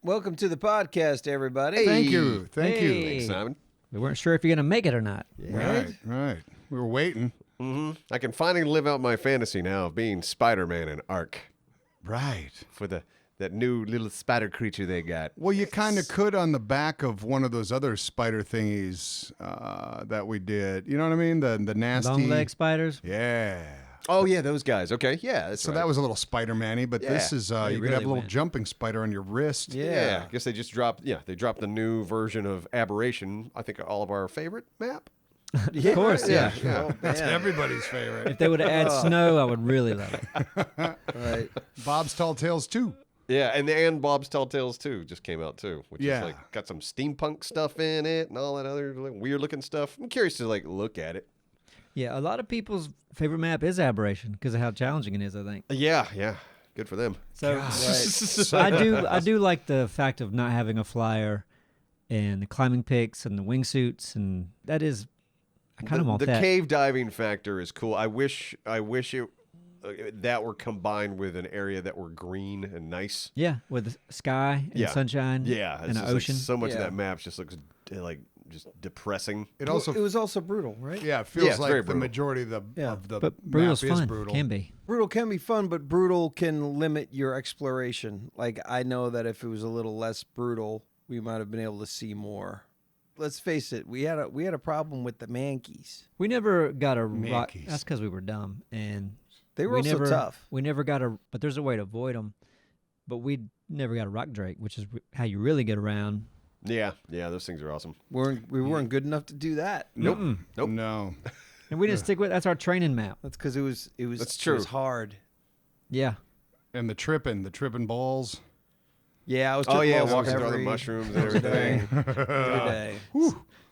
Welcome to the podcast, everybody. Hey. Thank you. Thanks, Simon. We weren't sure if you're going to make it or not. Right. We were waiting. I can finally live out my fantasy now of being Spiderman in ARK Right. for that new little spider creature they got. Well, you kind of could on the back of one of those other spider thingies that we did. You know what I mean? The nasty Long leg spiders. Yeah. Oh yeah, those guys. Okay, yeah. That's So right. that was a little Spider-Man-y, but this is you could really have a little went. jumping spider on your wrist. Yeah. I guess they just dropped. Yeah, they dropped the new version of Aberration. I think all of our favorite map. Of course, yeah. Yeah. That's everybody's favorite. If they would have added snow, I would really love it. Right. Bob's Tall Tales 2. Yeah, and Bob's Tall Tales 2 just came out too, which Yeah. is like got some steampunk stuff in it and all that other weird looking stuff. I'm curious to like look at it. Yeah, a lot of people's favorite map is Aberration because of how challenging it is, I think. Yeah. Good for them. So Right. I do like the fact of not having a flyer and the climbing picks and the wingsuits, and that is I kind of want the that. cave diving factor is cool. I wish it that were combined with an area that were green and nice. Yeah, with the sky and sunshine Yeah, and it's an just ocean. Like so much of Yeah. that map just looks like just depressing. It also it was also brutal, right? it feels Yeah, it's very like the brutal. majority of Yeah. the but brutal's map is fun. brutal. Can be. Brutal can be fun, but brutal can limit your exploration. Like, I know that if it was a little less brutal, we might have been able to see more. Let's face it, we had a problem with the mankeys. We never got a rock. Mankeys. That's because we were dumb, and They were we also never, tough. We never got a. But there's a way to avoid them. But we never got a rock drake, which is how you really get around. Yeah, those things are awesome. We weren't good enough to do that. Nope. Nope. No. And we didn't stick with. That's our training map. That's because it was That's It true. was hard. Yeah. And the tripping balls. Yeah, I was. Oh tripping yeah, balls walking through all the every mushrooms and everything. day.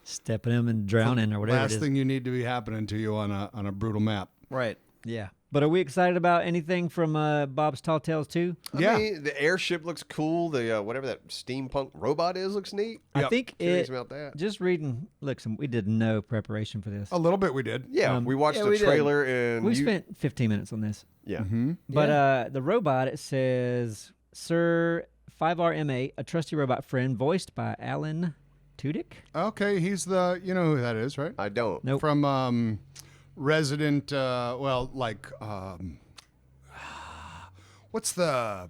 Stepping them and drowning or whatever Last it is. thing you need to be happening to you on a brutal map. Right. Yeah. But are we excited about anything from Bob's Tall Tales 2? Yeah. I mean, the airship looks cool. The whatever that steampunk robot is looks neat. I Yep. think Curious it. about that. Just reading, look, we did no preparation for this. A little bit we did. Yeah, we watched yeah, the we did. trailer and We spent 15 minutes on this. yeah. Mm-hmm. But the robot, it says, Sir 5RMA, a trusty robot friend, voiced by Alan Tudyk. Okay, he's the, you know who that is, right? I don't. Nope. From Resident, what's the,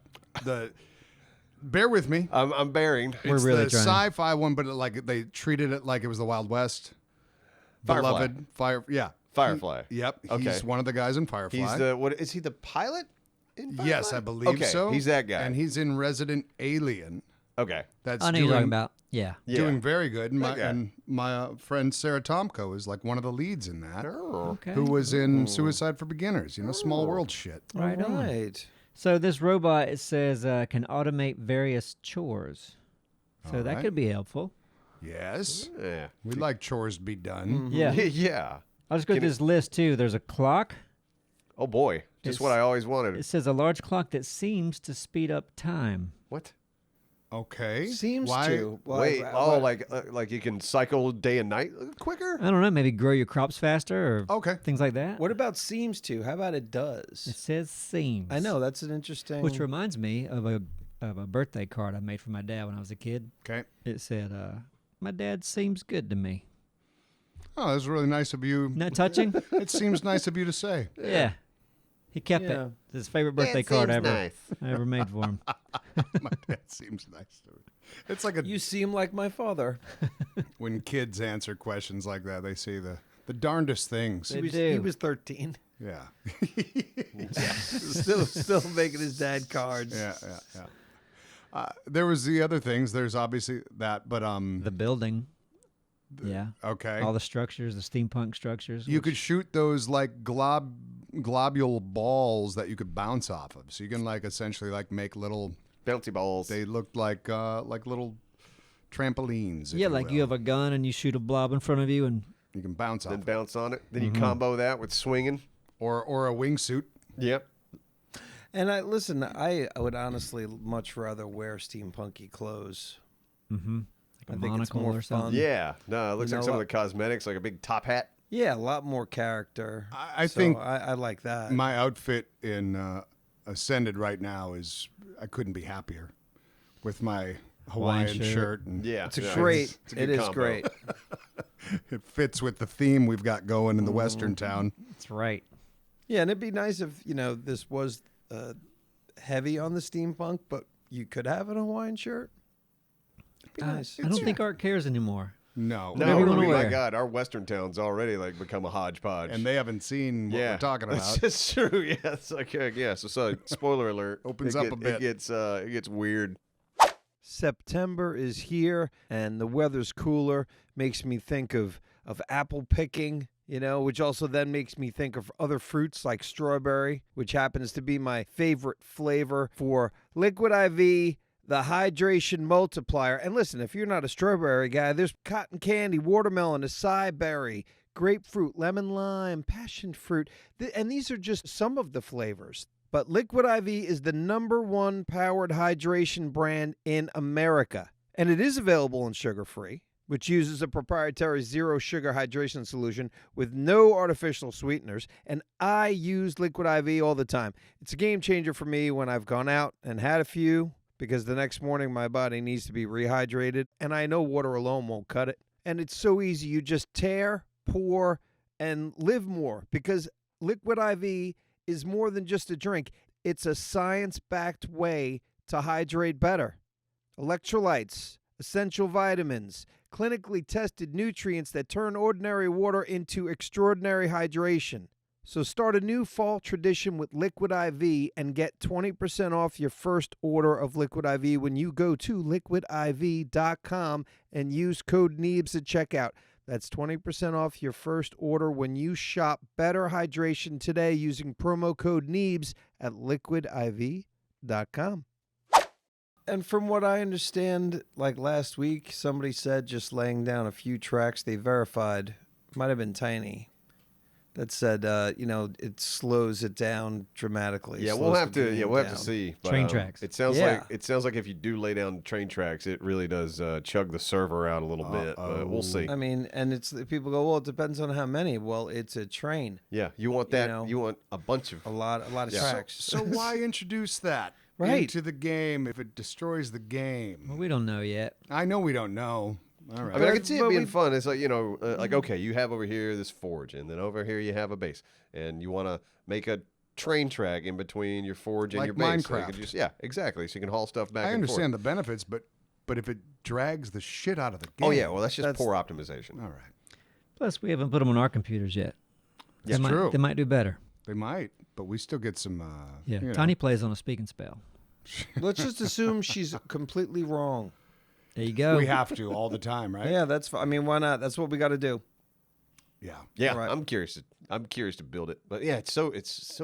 bear with me. I'm bearing. We're It's really the trying. sci-fi one, but they treated it like it was the Wild West. Firefly. Beloved, Firefly. Yep, Okay. he's one of the guys in Firefly. He's the what is he the pilot? In Firefly? Yes, I believe okay, so. He's that guy. And he's in Resident Alien. Okay. That's I know you're talking about. Yeah. Yeah. doing very good. And Okay. my friend Sarah Tomko is like one of the leads in that. Oh. Okay. Who was in Suicide for Beginners? You know, small world shit. Right on. Right. So this robot, it says, can automate various chores. So All that right. could be helpful. Yes, Yeah. we'd like chores to be done. Yeah. yeah. I'll just go through this list, too. There's a clock. Oh boy. Just It's- what I always wanted. It says a large clock that seems to speed up time. What? Okay, Seems Why? to. Well, Wait. I- Like you can cycle day and night quicker? I don't know, maybe grow your crops faster or Okay. things like that. What about seems to? How about it It does? says seems. I know that's an interesting. Which reminds me of a birthday card I made for my dad when I was a kid. Okay. It said, my dad seems good to me. Oh, that's really nice of you. Isn't that touching? It seems nice of you to say. Yeah. He kept Yeah. it. It's his favorite birthday card ever I ever made for him. My dad seems nice to me. It's like You seem like my father. when kids answer questions like that, they say the darndest things. They He do. was 13. Yeah. still making his dad cards. Yeah. There was the other things. There's obviously that, but The building. Yeah. okay. All the structures, the steampunk structures. You could shoot those like globule balls that you could bounce off of. So you can like essentially like make little. Bouncy balls. They looked like little trampolines. if Yeah, like will. you have a gun and you shoot a blob in front of you and You can bounce off then it. bounce on it. Then you combo that with swinging. or a wingsuit. Yep. And I would honestly much rather wear steampunky clothes. like I a think it's monocle more or something. Yeah. No, it looks You like know some of what? the cosmetics, like a big top hat. Yeah, a lot more character. I So think I like that. my outfit in Ascended right now is I couldn't be happier with my Hawaiian shirt. And Yeah, It's a yeah, great. it's a good It is combo. great. it fits with the theme we've got going in the Western town. That's right. Yeah, and it'd be nice if this was heavy on the steampunk, but you could have an Hawaiian shirt. It'd be nice. I don't think ARK cares anymore. No. No, Whatever you wanna my wear. God, our Western town's already like become a hodgepodge. And they haven't seen what we're talking about. That's true. Yeah, it's like so spoiler alert. Opens up a bit. It gets weird. September is here, and the weather's cooler. Makes me think of apple picking, which also then makes me think of other fruits like strawberry, which happens to be my favorite flavor for Liquid IV, the hydration multiplier. And listen, if you're not a strawberry guy, there's cotton candy, watermelon, acai berry, grapefruit, lemon lime, passion fruit. And these are just some of the flavors. But Liquid IV is the #1 powered hydration brand in America. And it is available in sugar-free, which uses a proprietary zero-sugar hydration solution with no artificial sweeteners. And I use Liquid IV all the time. It's a game changer for me when I've gone out and had a few, because the next morning my body needs to be rehydrated, and I know water alone won't cut it. And it's so easy. You just tear, pour, and live more, because Liquid IV is more than just a drink. It's a science-backed way to hydrate better. Electrolytes, essential vitamins, clinically tested nutrients that turn ordinary water into extraordinary hydration. So start a new fall tradition with Liquid IV and get 20% off your first order of Liquid IV when you go to liquidiv.com and use code Neebs at checkout. That's 20% off your first order when you shop Better Hydration today using promo code Neebs at liquidiv.com. And from what I understand, like last week, somebody said just laying down a few tracks they verified, might have been Tiny, that said, it slows it down dramatically. Yeah, slows we'll have the to. game Yeah, we'll have down. to see. But, Train tracks. It sounds Yeah. like if you do lay down train tracks, it really does chug the server out a little bit. But we'll see. I mean, and people go, well, it depends on how many. Well, it's a train, Yeah, you want that. know, You want a bunch of. a lot of Yeah. tracks. So why introduce that Right. into the game if it destroys the game? Well, we don't know yet. I know we don't know. All right. I mean, I can see it But being we- fun. It's like, like, okay, you have over here this forge, and then over here you have a base, and you want to make a train track in between your forge and Like your base. So you Minecraft. can yeah, exactly. So you can haul stuff back I and understand forth. the benefits, but if it drags the shit out of the game. Oh, yeah, well, that's just That's- poor optimization. All right. Plus, we haven't put them on our computers yet. That's they true. Might, they might do better. They might, but we still get some. Yeah. you know. Tiny plays on a speak and spell. Let's just assume she's completely wrong. There you go. We have to all the time, right? Yeah, that's. I mean, why not? That's what we got to do. Yeah. Yeah, Right. I'm curious to build it. But yeah, it's so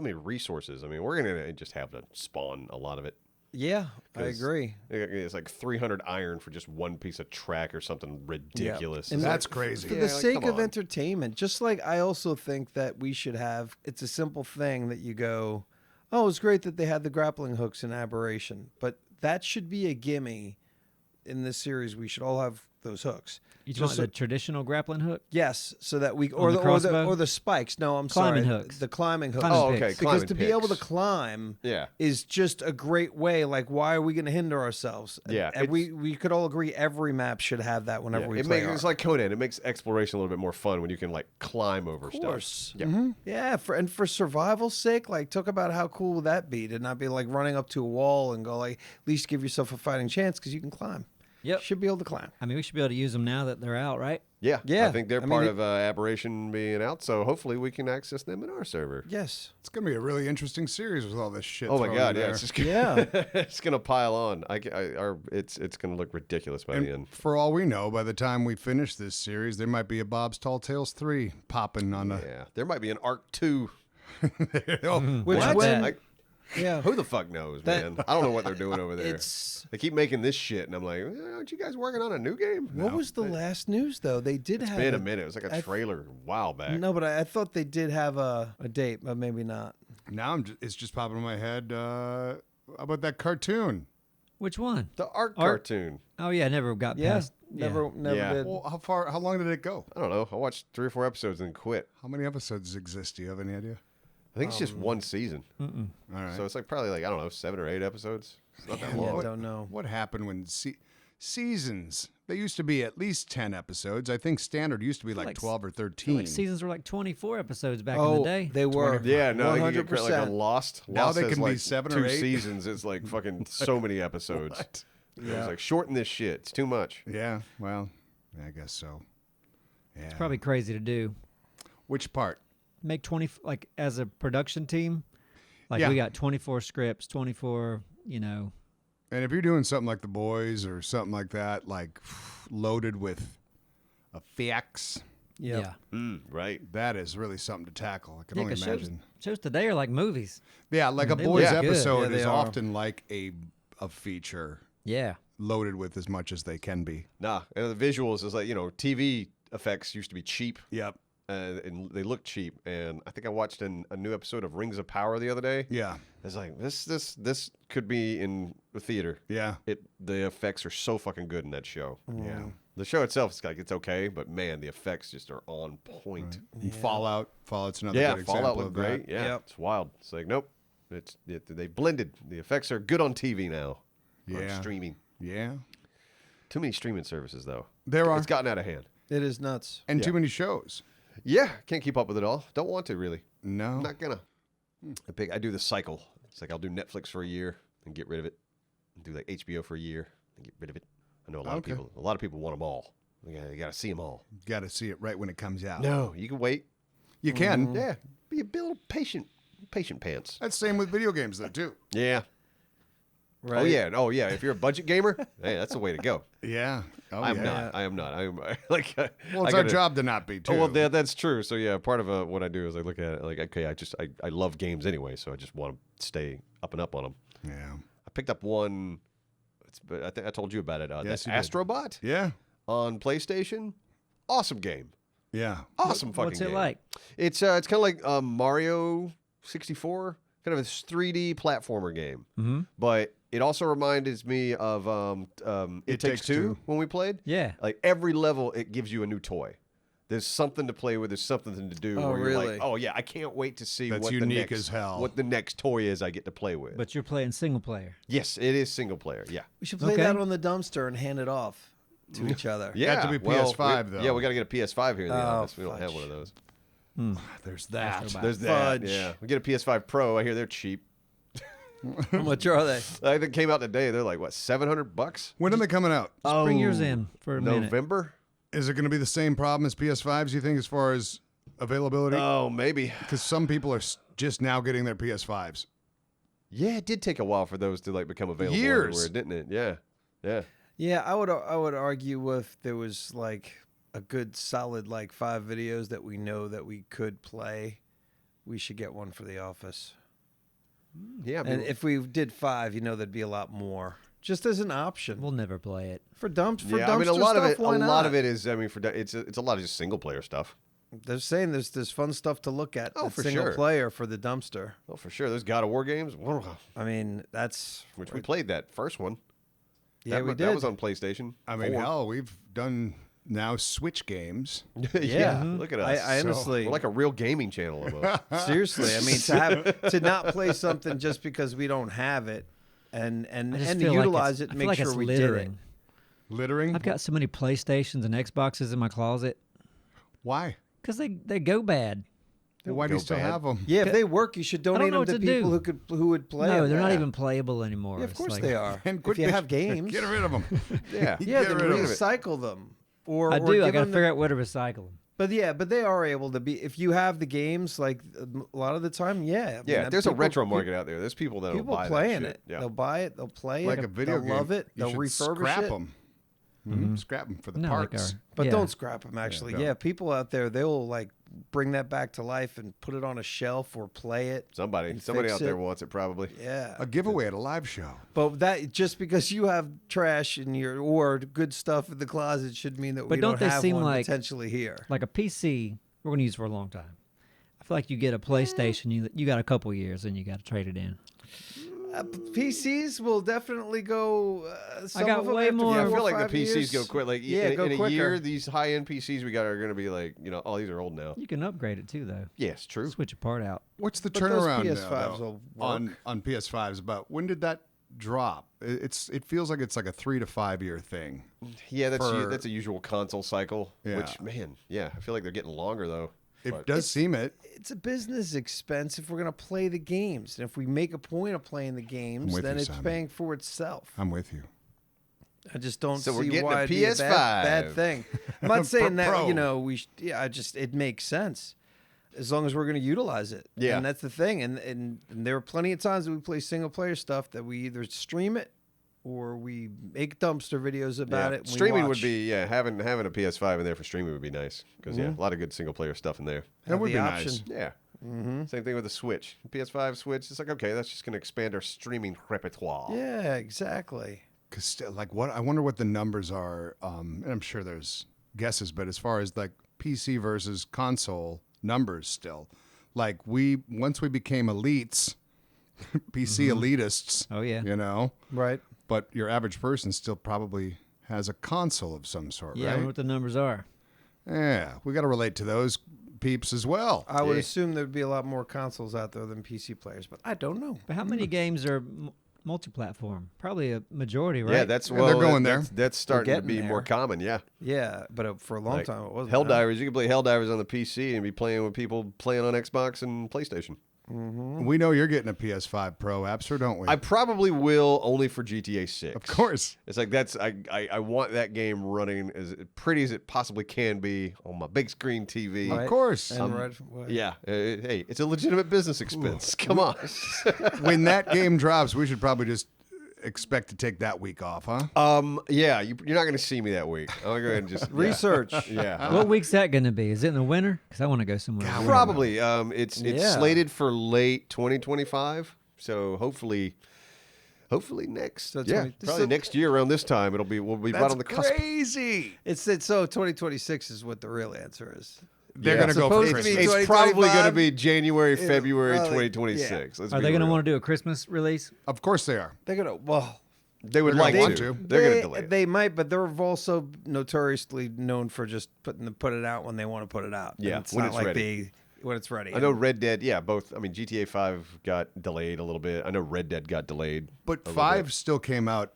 many resources. I mean, we're going to just have to spawn a lot of it. Yeah, I 'Cause agree. It's like 300 iron for just one piece of track or something ridiculous. And It's That's like, crazy. For Yeah, the like, sake come of on. entertainment, just like I also think that we should have. It's a simple thing that you go, oh, it's great that they had the grappling hooks in Aberration, but that should be a gimme. In this series, we should all have those hooks. You Just talking so- the traditional grappling hook? Yes, so that we On or the the crossbow? or the spikes. No, I'm Climbing sorry, hooks. the climbing hooks. Climbing Oh, picks. okay. Because climbing to be able to picks. climb Yeah. is just a great way. Like, why are we going to hinder ourselves? Yeah, and we could all agree every map should have that whenever Yeah, we it play. makes it's like Conan. It makes exploration a little bit more fun when you can like climb over Of course. stuff. Yeah. Yeah, for survival's sake, like talk about how cool would that be to not be like running up to a wall and go like, at least give yourself a fighting chance because you can climb. Yep. Should be able to climb. I mean, we should be able to use them now that they're out, right? Yeah. Yeah, I think they're I mean, part it- of Aberration being out, so hopefully we can access them in our server. Yes. It's gonna be a really interesting series with all this shit. Oh my thrown god, in yeah, there. it's just gonna, Yeah. it's gonna pile on. It's gonna look ridiculous by the end. And for all we know, by the time we finish this series, there might be a Bob's Tall Tales 3 popping on the. Yeah, there might be an ARK 2. Oh, Which Watch when? that. Like, Yeah. who the fuck knows, That- man? I don't know what they're doing over there. It's They keep making this shit, and I'm like, aren't you guys working on a new game? what was the last news though? They did have Been a minute. It was like a I- trailer a while back. No, but I thought they did have a date, but maybe not. now it's just popping in my head. How about that cartoon? Which one? The ARK ARK? cartoon. Oh yeah, I never got Yeah, past. never Yeah. did. Well, how long did it go? I don't know. I watched 3 or 4 episodes and quit. How many episodes exist? Do you have any idea? I think it's just one season. All right. So it's like probably like, I don't know, 7 or 8 episodes. It's not that Yeah, long. don't know. What happened when seasons. They used to be at least 10 episodes. I think standard used to be like 12 or 13. Like seasons were like 24 episodes back in the day. They were. Yeah, no, they can get 100%. like a Lost. Now Lost they has can be like 7 or 2 8. seasons. It's like fucking so many episodes. It was like, shorten this shit. It's too much. Yeah, well, I guess so. Yeah. It's probably crazy to do. Which part? Make 20, like as a production team, like Yeah. we got 24 scripts, 24, And if you're doing something like The Boys or something like that, like loaded with effects, Yep. yeah. Right. that is really something to tackle. I can Yeah, only 'cause imagine. shows today are like movies. Yeah, like a They Boys look good. episode Yeah, they is are. often like a feature Yeah. loaded with as much as they can be. Nah, and the visuals is like, TV effects used to be cheap. Yep. And they look cheap. And I think I watched a new episode of Rings of Power the other day. Yeah. It's like this could be in the theater. Yeah. The effects are so fucking good in that show. Yeah. The show itself is like it's okay, but man, the effects just are on point. And Fallout's another Yeah, good example Fallout looked of great. that. Yeah, Yep. it's wild. It's like nope, they blended. The effects are good on TV now. Or Yeah. streaming. Yeah. Too many streaming services though. There are. It's gotten out of hand. It is nuts. And Yeah. too many shows. Yeah, can't keep up with it all. Don't want to really. No. I'm not gonna. I do the cycle. It's like I'll do Netflix for a year and get rid of it. And do like HBO for a year and get rid of it. I know a lot of Okay. people. A lot of people want them all. You got to see them all. Got to see it right when it comes out. No, you can wait. You can. Yeah, be a little patient pants. That's the same with video games, though, too. Yeah. Right? Oh yeah. If you're a budget gamer, hey, that's the way to go. Yeah. Oh, I'm yeah. not. I am not. I'm like. Well, it's I our gotta- job to not be, too. Oh, well, that's true. So yeah, part of what I do is I look at it like, okay, I love games anyway, so I just want to stay up and up on them. Yeah. I picked up one. I think I told you about it. Yes, that you did. Astro Bot Yeah. on PlayStation. Awesome game. Yeah. Awesome fucking What's game. it like? It's kind of like Mario 64, kind of a 3D platformer game. Mm-hmm. But it also reminded me of It Takes Two when we played. Yeah. Like every level, it gives you a new toy. There's something to play with. There's something to do. Oh, where you're like, really? oh yeah, I can't wait to see That's what unique the next, as hell. what the next toy is I get to play with. But you're playing single player. Yes, it is single player. Yeah. We should play Okay. that on the dumpster and hand it off to each other. Yeah, to be well, PS5 though. Yeah, we got to get a PS5 here in the Oh, office. We don't have fudge. one of those. There's that. Astro Bot. There's that. Fudge. Yeah, we get a PS5 Pro. I hear they're cheap. How much are they? I think it came out today. They're like what, $700? When are they coming out? Bring yours in for a minute. November? Is it going to be the same problem as PS5s, you think, as far as availability? Oh, maybe. Because some people are just now getting their PS5s. Yeah, it did take a while for those to like become available Years. everywhere, didn't it? Yeah, yeah. Yeah, I would argue if there was like a good solid like 5 videos that we know that we could play, we should get one for the office. Yeah, I mean, And if we did 5, there'd be a lot more. Just as an option We'll never play it. for dumpster I mean, a lot stuff, of it. why A not? lot of it is. I mean, it's a lot of just single player stuff. They're saying there's fun stuff to look at. Oh, that's for single sure. player for the dumpster. Oh, for sure. There's God of War games, I mean, that's which we played that first one. yeah, we That did. was on PlayStation. I mean, 4. hell, we've done now Switch games. yeah, look at us. I honestly, We're like a real gaming channel almost. seriously, I mean, to not play something just because we don't have it, and I just to feel like utilize it's- it, I and feel make like sure it's we littering. Littering? I've got so many PlayStations and Xboxes in my closet Why? because they go bad. Well, why do you go still bad. have them? did it. Yeah, if they work, you should donate know them to what to people do. who would play. No, them. they're not Yeah. even playable anymore. Yeah, of It's course like- they are. And If quit you have bitching. games, Get rid of them. yeah, yeah, Get then rid of it. recycle them. Or I or do. I give got to them figure out where to recycle them. But they are able to be. If you have the games, like a lot of the time, yeah. I mean, there's a people- retro market out there. There's people that will People buy playing that shit. it. Yeah. They'll buy it. They'll play Like it. a video they'll game. love it. You They'll should refurbish scrap it. them. Scrap them for the No, like parts. our- But Yeah. don't scrap them. Actually, don't. yeah. People out there, they'll like bring that back to life and put it on a shelf or play it. Somebody and out fix there it. wants it probably. Yeah. A giveaway at a live show. But that just because you have trash in your or good stuff in the closet should mean that we But don't they have seem one like- potentially here. Like a PC, we're going to use for a long time. I feel like you get a PlayStation, you got a couple years, and you got to trade it in. PCs will definitely go. Some got of them way after more- Yeah, I 4 feel or like 5 the PCs years. go quick. Like Yeah, go in a quicker. year, these high-end PCs we got are going to be like, oh, these are old now. You can upgrade it too, though. Yes, true. Switch a part out. What's the But those turnaround PS5s now, will though, work. on PS5s? But when did that drop. It feels like it's like a 3 to 5 year thing. Yeah, that's a usual console cycle. Yeah. Which, man, yeah, I feel like they're getting longer though. It does seem it. It's a business expense if we're going to play the games. And if we make a point of playing the games, then it's paying for itself. I'm with you. I just don't So see we're getting why a it'd be a PS5. bad thing. I'm not saying that, Pro. it makes sense as long as we're going to utilize it. Yeah. And that's the thing. And there are plenty of times that we play single player stuff that we either stream it or we make dumpster videos about it. And Streaming would be, having a PS5 in there for streaming would be nice. Because, a lot of good single player stuff in there. That would be option. nice. Yeah. Same thing with the Switch. PS5 Switch, it's like, okay, that's just going to expand our streaming repertoire. Yeah, exactly. Because I wonder what the numbers are. And I'm sure there's guesses, but as far as like PC versus console numbers, still, like once we became elites, PC elitists. Oh yeah. Right. But your average person still probably has a console of some sort, Yeah, I right? wonder what the numbers are. Yeah, we got to relate to those peeps as well. I would assume there'd be a lot more consoles out there than PC players, but I don't know. But how many games are multi-platform? Probably a majority, right? Yeah, that's Yeah, they're going there. That's starting to getting be more there. common, yeah. Yeah, but for a long Like, time it wasn't. Helldivers, you can play Helldivers on the PC and be playing with people playing on Xbox and PlayStation. We know you're getting a PS5 Pro, Appster, don't we? I probably will, only for GTA 6. Of course. It's like I want that game running as pretty as it possibly can be on my big screen TV. Right. Of course. And Yeah, hey, it's a legitimate business expense. Come on. When that game drops, we should probably just expect to take that week off, huh? Yeah, you're not going to see me that week. I'll go ahead and just research. Yeah. What week's that going to be? Is it in the winter? Because I want to go somewhere. God, Probably. It's Yeah. slated for late 2025. So hopefully next. So Yeah, probably next year around this time we'll be right That's on the cusp. crazy. It's so 2026 is what the real answer is. They're Yeah. going to go Supposed for to be Christmas. It's probably going to 2025. be January, February probably, 2026. Are they going to want to do a Christmas release? Of course they are. They're gonna They would They're like gonna want to. to. They're going to delay it. They might, but they're also notoriously known for just put it out when they want to put it out. Yeah, And it's when not it's like ready. when it's ready. I know Red Dead, both. I mean, GTA 5 got delayed a little bit. I know Red Dead got delayed. But a little 5 bit. still came out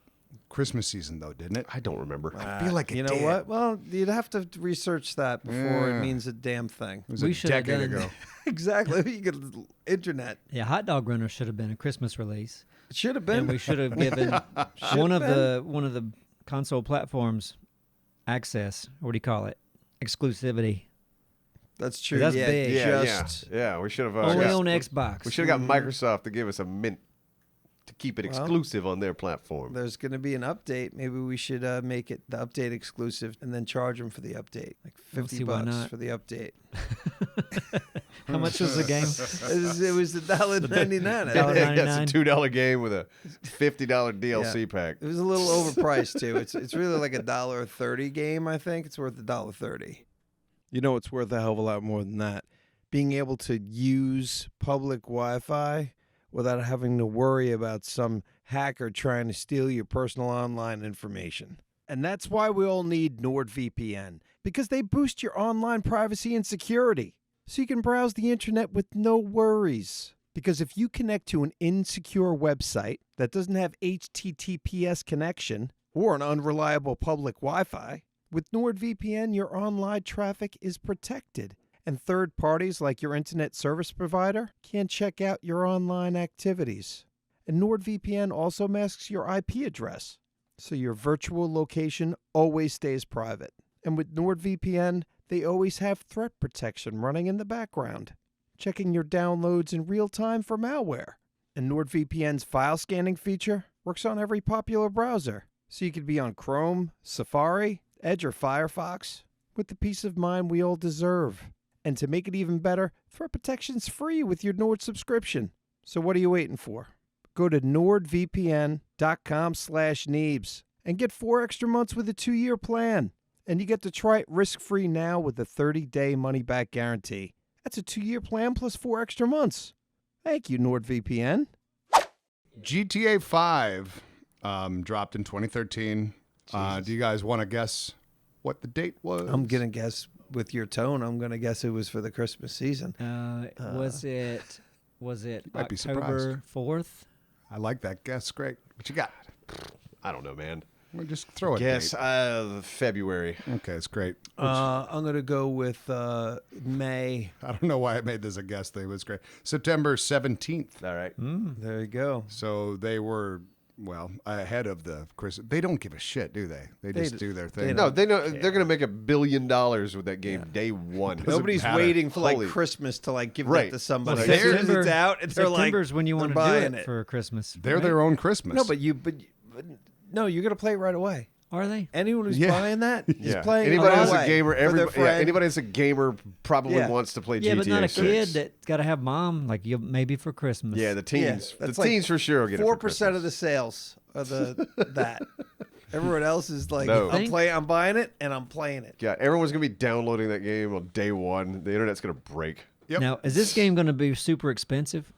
Christmas season, though, didn't it? I don't remember. I feel like it you know did. what? Well, you'd have to research that before Yeah. it means a damn thing. It was We a should have decade done- ago. Exactly. You could internet. Yeah, Hot Dog Runner should have been a Christmas release, It should have and been. we should have given one of the console platforms access. What do you call it? Exclusivity. That's true. That's yeah, big. Yeah. We should have. Only got- on Xbox. We should have got Microsoft to give us a mint to keep it exclusive on their platform. There's going to be an update. Maybe we should make it the update exclusive and then charge them for the update, like We'll see why $50 not. for the update. How much was the game? It was $1.99. $1.99. That's a $2 game with a $50 DLC pack. It was a little overpriced too. It's really like $1.30 game. I think it's worth $1.30. You know, it's worth a hell of a lot more than that. Being able to use public Wi-Fi without having to worry about some hacker trying to steal your personal online information. And that's why we all need NordVPN, because they boost your online privacy and security, so you can browse the internet with no worries. Because if you connect to an insecure website that doesn't have HTTPS connection or an unreliable public Wi-Fi, with NordVPN, your online traffic is protected, and third parties like your internet service provider can't check out your online activities. And NordVPN also masks your IP address, so your virtual location always stays private. And with NordVPN, they always have threat protection running in the background, checking your downloads in real time for malware. And NordVPN's file scanning feature works on every popular browser, so you could be on Chrome, Safari, Edge, or Firefox with the peace of mind we all deserve. And to make it even better, threat protection's free with your Nord subscription. So what are you waiting for? Go to nordvpn.com/Neebs and get 4 extra months with a 2-year plan. And you get to try it risk-free now with a 30-day money-back guarantee. That's a 2-year plan plus 4 extra months. Thank you, NordVPN. GTA 5 dropped in 2013. Do you guys want to guess what the date was? I'm going to guess, with your tone, I'm going to guess it was for the Christmas season. Was it Might be October 4th? I like that guess. Great. What you got? I don't know, man. Well, just throw it. Guess February. Okay, it's great. I'm gonna go with May. I don't know why I made this a guess thing. It was great. September 17th. All right. There you go. So they were, well, ahead of the Christmas. They don't give a shit, do they? They just do their thing. No, they know they're gonna make $1 billion with that game day one. Nobody's matter. waiting for like Holy- Christmas to like give Right. that to somebody. But As soon as September- it's out, and they're like, September's when you want to do buying it for Christmas. They're right? their own Christmas. no, but no, you're gonna play it right away. Are they? Anyone who's Yeah. buying that is Yeah. playing Anybody it who's right a gamer, away for their friend. anybody who's a gamer probably Yeah. wants to play Yeah, GTA but not a 6. kid that's got to have mom. Like you maybe for Christmas. Yeah, the teens. that's the like teens for sure will get 4% it. of the sales of that. Everyone else is like, No. I'm buying it and I'm playing it. Yeah, everyone's gonna be downloading that game on day one. The internet's gonna break. Yep. Now, is this game going to be super expensive?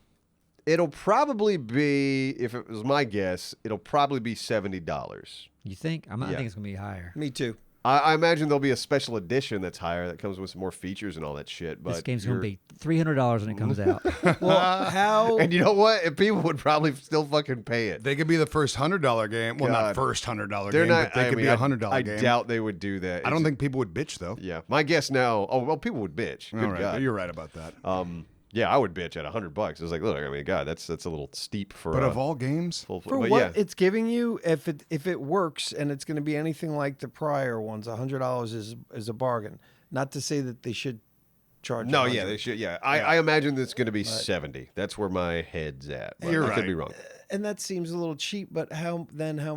It'll probably be, if it was my guess, it'll probably be $70. You think? I Yeah. think it's going to be higher. Me too. I imagine there'll be a special edition that's higher that comes with some more features and all that shit. But This game's going to you're- be $300 when it comes out. Well, how? And you know what? And people would probably still fucking pay it. They could be the first $100 game. Well, not God. first $100 They're game, not. but they I could mean, be a $100 game. I doubt they would do that. I don't think people would bitch though. Yeah, my guess now. Oh well, people would bitch. Good All right, God. but you're right about that. Yeah, I would bitch at $100. It's like, look, I mean, God, that's a little steep for. But of all games, full, For but what yeah, it's giving you, if it works and it's going to be anything like the prior ones, $100 is a bargain. Not to say that they should charge. no, 100. yeah, they should. Yeah, I imagine it's going to be 70. That's where my head's at. But You're I could be right. wrong. And that seems a little cheap. But how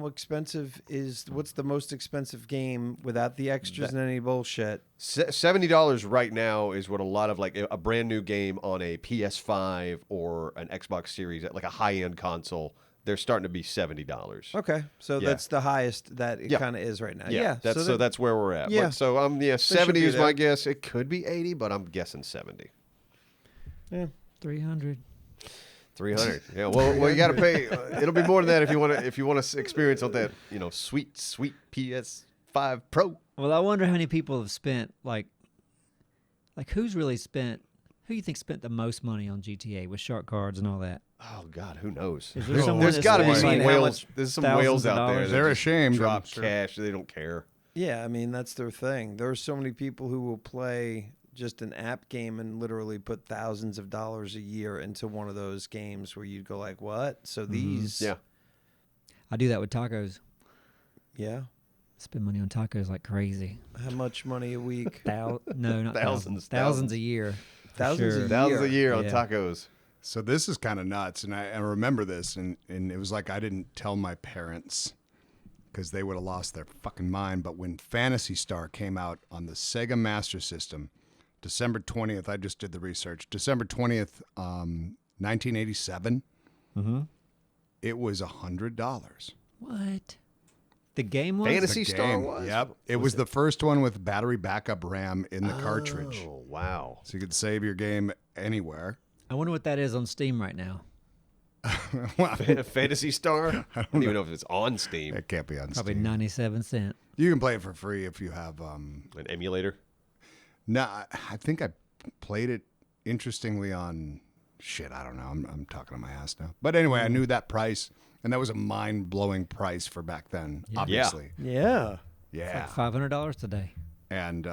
expensive is? What's the most expensive game without the extras and any bullshit? $70 right now is what a lot of like a brand new game on a PS5 or an Xbox Series, like a high end console. They're starting to be $70. Okay, so Yeah. that's the highest that it Yeah. kind of is right now. Yeah, that's where we're at. Yeah. But, so should 70 be is there. my guess. It could be 80, but I'm guessing 70. yeah. 300. 300. Yeah. Well, you got to pay. It'll be more than that if you want to experience on that, sweet PS5 Pro. Well, I wonder how many people have spent like who's really spent. Who you think spent the most money on GTA with shark cards and all that? Oh God, who knows? Is there someone There's that's got to be spent, some like, whales. There's some thousands whales of out there. dollars? that They're just ashamed, I'm Drop sure. cash. They don't care. Yeah, I mean that's their thing. There are so many people who will play just an app game and literally put thousands of dollars a year into one of those games where you'd go like, "What?" So these, Yeah. I do that with tacos. yeah. Spend money on tacos like crazy. How much money a week? No, not Thousands. thousands a year. for Thousands a sure. Thousands a year on Yeah. tacos. so this is kind of nuts, and I remember this, and it was like I didn't tell my parents because they would have lost their fucking mind. But when Phantasy Star came out on the Sega Master System, December 20th, I just did the research. December 20th, 1987. It was $100. What? The game was? Fantasy The Star game. was? Yep. It was the first one with battery backup RAM in the cartridge. Oh wow. So you could save your game anywhere. I wonder what that is on Steam right now. Fantasy Star? I don't even know if it's on Steam. It can't be on Probably Steam. 97 cents. You can play it for free if you have. An emulator? No, I think I played it interestingly on. Shit, I don't know. I'm talking to my ass now. But anyway, I knew that price, and that was a mind blowing price for back then. Obviously, Yeah. yeah. Like $500 today. And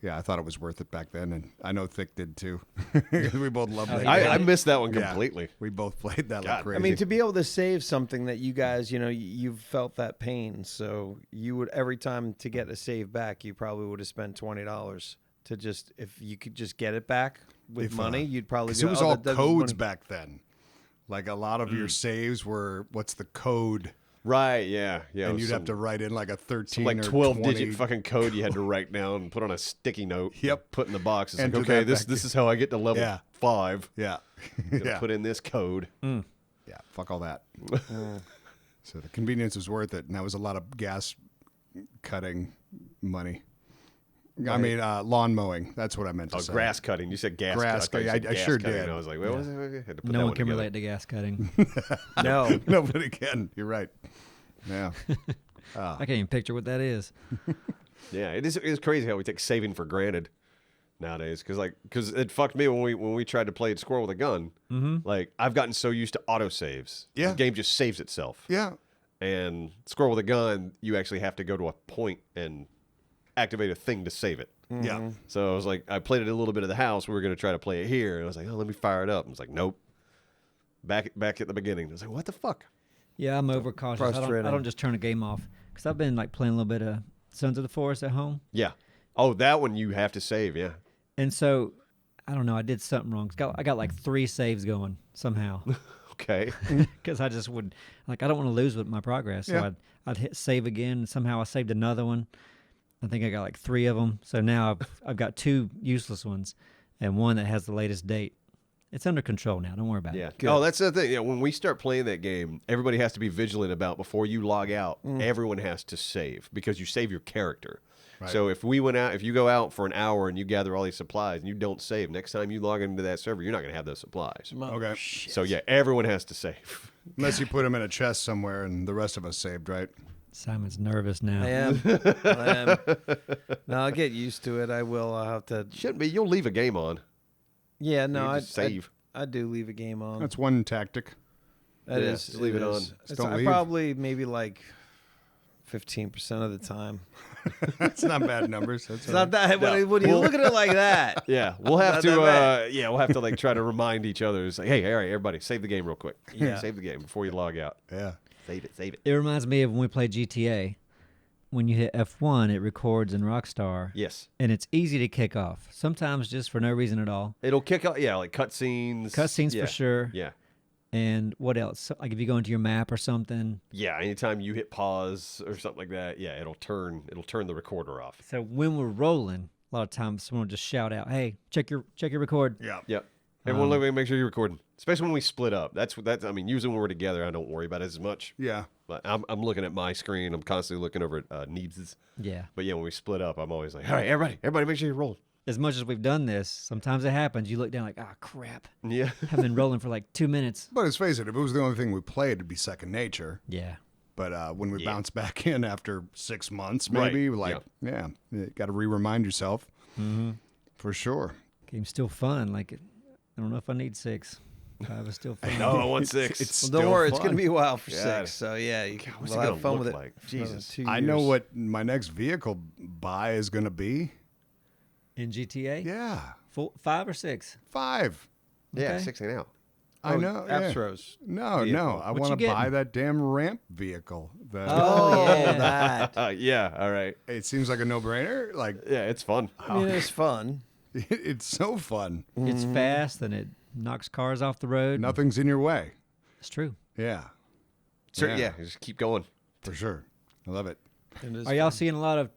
yeah, I thought it was worth it back then, and I know Thick did too. We both loved it. I missed that one Yeah. completely. We both played that like God. crazy. I mean, to be able to save something that you guys, you've felt that pain. So you would, every time to get a save back, you probably would have spent $20 to just, if you could just get it back with money, you'd probably because go, it was "Oh, all that doesn't codes money." back then. Like a lot of your saves were, what's the code? Right, yeah. Yeah. And you'd have to write in like a 13 like or 12 20. digit fucking code you had to write down and put on a sticky note. Yep. Put in the box. It's Enter like, okay, that this back is how I get to level Yeah. 5. Yeah. Gotta yeah. Put in this code. Yeah. Fuck all that. So the convenience was worth it. And that was a lot of gas cutting money. I mean, lawn mowing. That's what I meant to Oh, say. grass cutting. You said gas Grass cutting. cutting. I sure did. I was like, what was it? Had to put No that one can together. relate to gas cutting. No. Nobody can. You're right. Yeah. I can't even picture what that is. Yeah, it is crazy how we take saving for granted. nowadays because it fucked me when we tried to play Squirrel with a Gun. Mm-hmm. Like I've gotten so used to auto saves. Yeah. The game just saves itself. Yeah. And Squirrel with a Gun, you actually have to go to a point and activate a thing to save it. Yeah. So I was like, I played it a little bit of the house. We were going to try to play it here. And I was like, oh, let me fire it up. I was like, nope. Back at the beginning. I was like, what the fuck? Yeah, I'm overcautious. I Frustrating. don't just turn a game off because I've been like playing a little bit of Sons of the Forest at home, Yeah. Oh, that one you have to save. Yeah. and so I don't know. I did something wrong. I got like 3 saves going somehow Okay. because I just would like I don't want to lose with my progress. So Yeah. I'd hit save again, and somehow I saved another one. I think I got like 3 of them. So now I've got 2 useless ones and one that has the latest date. It's under control now. Don't worry about Yeah. it. Good. Oh, that's the thing. Yeah, when we start playing that game, everybody has to be vigilant about before you log out. Everyone has to save because you save your character. Right. So if you go out for an hour and you gather all these supplies and you don't save, next time you log into that server, you're not going to have those supplies. Okay. So yeah, everyone has to save. Unless you put them in a chest somewhere and the rest of us saved, right? Simon's nervous now. I am. I am. No, I'll get used to it. I will. I'll have to. Shouldn't be. You'll leave a game on. Yeah, no, You I just save. I do leave a game on. That's one tactic. That Yeah, is. just leave it on. is. Just It's- don't I leave. probably maybe like 15% of the time. That's not bad numbers. That's It's not that. No. What do you look at it like that? Yeah, we'll have Not to. that bad. We'll have to like try to remind each other. It's like, hey, all right, everybody, save the game real quick. Yeah. Save the game before you log out. Yeah. Save it. Save it. It reminds me of when we played GTA. When you hit F1, it records in Rockstar, Yes, and it's easy to kick off. Sometimes just for no reason at all. it'll kick off. Yeah, like cutscenes. Cutscenes yeah. for sure. Yeah. And what else? So, like if you go into your map or something. Yeah, anytime you hit pause or something like that, yeah, it'll turn the recorder off. So when we're rolling, a lot of times someone will just shout out, "Hey, check your record." Yeah. Yep. Everyone, look, make sure you're recording, especially when we split up. That's. I mean, usually when we're together, I don't worry about it as much. Yeah. But I'm looking at my screen. I'm constantly looking over at Neebs's. Yeah. But yeah, when we split up, I'm always like, all right, everybody, make sure you roll. As much as we've done this, sometimes it happens. You look down like, "Ah, crap! Yeah. I've been rolling for like 2 minutes." But let's face it, if it was the only thing we played, it'd be second nature. Yeah. But when we Yeah. bounce back in after 6 months, Right. maybe, like, yeah, you got to remind yourself. Mm-hmm. For sure. Game's still fun. Like, I don't know if I need 6. 5 is still fun. No, I want 6. It's Well, don't still worry, it's fun. going to be a while for God. 6. So yeah, you can what's we'll it have gonna fun look with it. like? for another Jesus. 2 I know years. what my next vehicle buy is going to be. In GTA? Yeah. 5 or 6? 5. Yeah, Okay. 6 ain't out. I know. Yeah. Astros. No, vehicle. I What want you to buy getting? that damn ramp vehicle. Oh, yeah. that. Yeah, all right. It seems like a no-brainer. Like, Yeah, it's fun. I mean, it's fun. it's so fun. It's fast and it knocks cars off the road. Nothing's in your way. It's true. Yeah, Sure, Yeah. yeah, just keep going. for sure. I love it. It is Are y'all fun. seeing a lot of?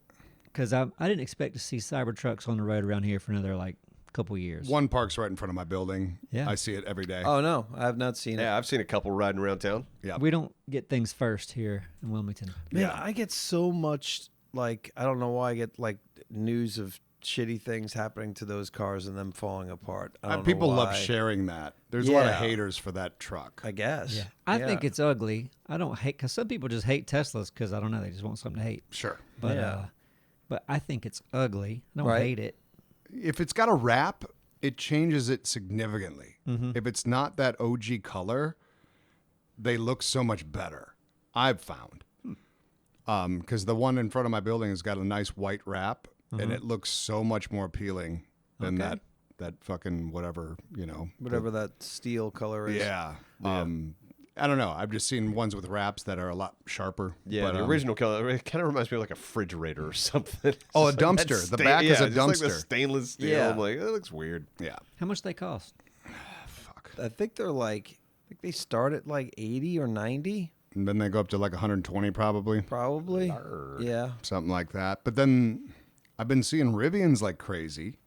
Because I didn't expect to see Cybertrucks on the road around here for another like couple years. One parks right in front of my building. Yeah. I see it every day. Oh no, I have not seen it. Yeah, I've seen a couple riding around town. Yeah. We don't get things first here in Wilmington. Man, Yeah. I get so much like I don't know why I get like news of shitty things happening to those cars and them falling apart. I don't know People love why. sharing that. There's a lot of Yeah. haters for that truck. I guess. Yeah, I think it's ugly. I don't hate because some people just hate Teslas because I don't know they just want something to hate. Sure. But Yeah. but I think it's ugly. I don't Right. hate it. If it's got a wrap, it changes it significantly. If it's not that OG color, they look so much better. I've found. Because the one in front of my building has got a nice white wrap, and it looks so much more appealing than Okay. that fucking whatever, whatever that steel color is. Yeah. I don't know. I've just seen ones with wraps that are a lot sharper. Yeah, but, the original color, it kind of reminds me of like a refrigerator or something. Oh, a It's like that dumpster. The back is a just like the dumpster. stainless steel. Yeah. I'm like, that looks weird. Yeah. How much they cost? Fuck. I think they're like they start at like 80 or 90 And then they go up to like 120 probably, probably. Yeah. something like that. But then I've been seeing Rivians like crazy.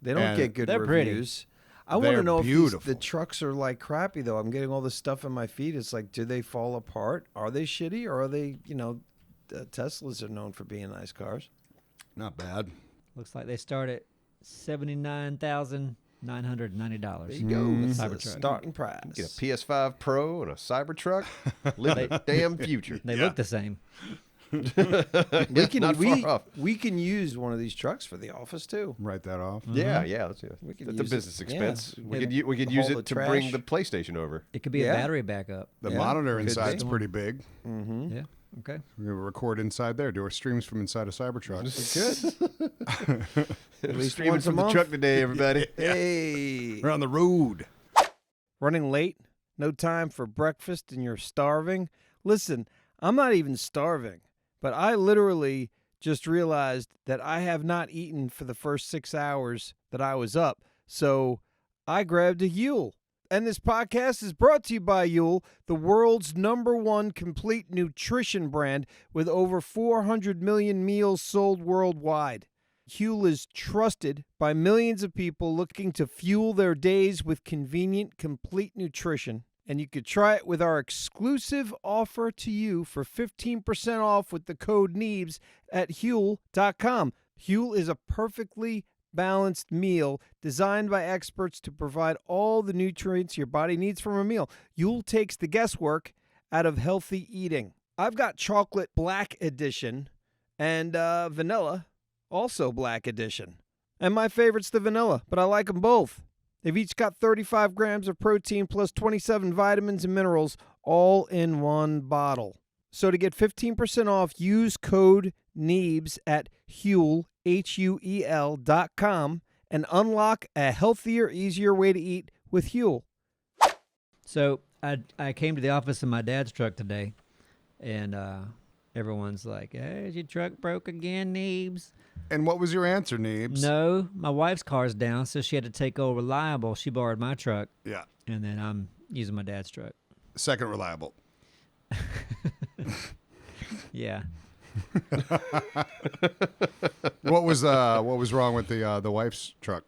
They don't And get good they're pretty. reviews. I want to They're know if beautiful. the trucks are like crappy though. I'm getting all this stuff in my feed. It's like, do they fall apart? Are they shitty or are they, Teslas are known for being nice cars. Not bad. Looks like they start at $79,990. There you go. That's the Cybertruck. starting price. Get a PS5 Pro and a Cybertruck. Live the damn future. They Yeah. look the same. We can Not far off. we can use one of these trucks for the office too. Write that off. Yeah, yeah. That's could a use business it. expense. Yeah. We could use Haul the it to bring trash. the PlayStation over. It could be a Yeah. battery backup. The Yeah, monitor could inside's be. pretty big. Mm-hmm. Yeah. Okay. We're going to record inside there, do our streams from inside a Cybertruck. Good. At least Streaming once a from the month. truck today, everybody. Hey. We're on the road. Running late? No time for breakfast and you're starving? Listen, I'm not even starving, but I literally just realized that I have not eaten for the first 6 hours that I was up. So I grabbed a Huel. And this podcast is brought to you by Huel, the world's #1 complete nutrition brand with over 400 million meals sold worldwide. Huel is trusted by millions of people looking to fuel their days with convenient, complete nutrition. And you could try it with our exclusive offer to you for 15% off with the code Neebs at Huel.com. Huel is a perfectly balanced meal designed by experts to provide all the nutrients your body needs from a meal. Huel takes the guesswork out of healthy eating. I've got chocolate black edition and vanilla, also black edition. And my favorite's the vanilla, but I like them both. They've each got 35 grams of protein plus 27 vitamins and minerals all in one bottle. So to get 15% off, use code Neebs at Huel, Huel.com, and unlock a healthier, easier way to eat with Huel. So I came to the office in my dad's truck today, and everyone's like, "Hey, is your truck broke again, Neebs?" And what was your answer, Neebs? No, my wife's car's down, so she had to take old Reliable. She borrowed my truck, Yeah. and then I'm using my dad's truck. Second reliable. Yeah. What was wrong with the wife's truck?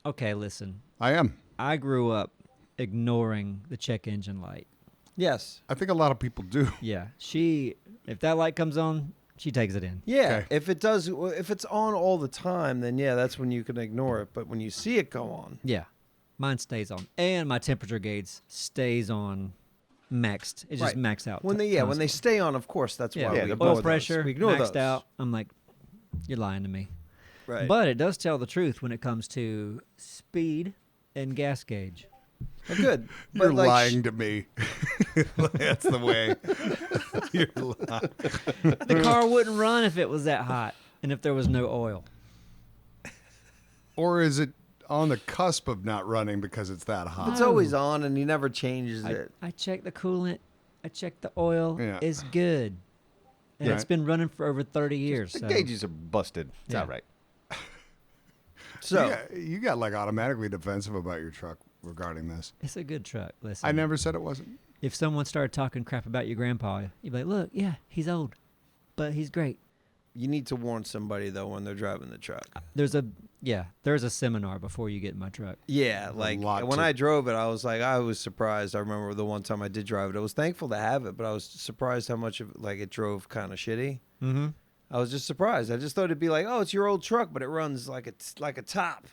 Okay, listen. I am. I grew up ignoring the check engine light. Yes. I think a lot of people do. Yeah. If that light comes on, she takes it in. Yeah, Okay. if it's on all the time, then yeah, that's when you can ignore it. But when you see it go on, Yeah. Mine stays on. And my temperature gauge stays on maxed. It just Right. maxed out. when they stay on, of course, that's Yeah, why we the ignore oil those. pressure We ignore maxed those. out. I'm like, you're lying to me. Right. But it does tell the truth when it comes to speed and gas gauge. Well, good. You're But, like, lying to me. That's the way. You're lying. The car wouldn't run if it was that hot and if there was no oil. Or is it on the cusp of not running because it's that hot? It's always on, and he never changes I it. checked the coolant. I checked the oil. Yeah. It's good. And it's Right. been running for over 30 years. The So. gauges are busted. It's Yeah. all right. So you got like automatically defensive about your truck regarding this. It's a good truck. Listen. I never said it wasn't. If someone started talking crap about your grandpa, you'd be like, look, yeah, he's old, but he's great. you need to warn somebody though when they're driving the truck. There's a seminar before you get in my truck. Yeah, like lot when to- I drove it, I was surprised. I remember the one time I did drive it. I was thankful to have it, but I was surprised how much of like it drove kind of shitty. Mm-hmm. I was just surprised. I just thought it'd be like, oh, it's your old truck, but it runs like it's like a top,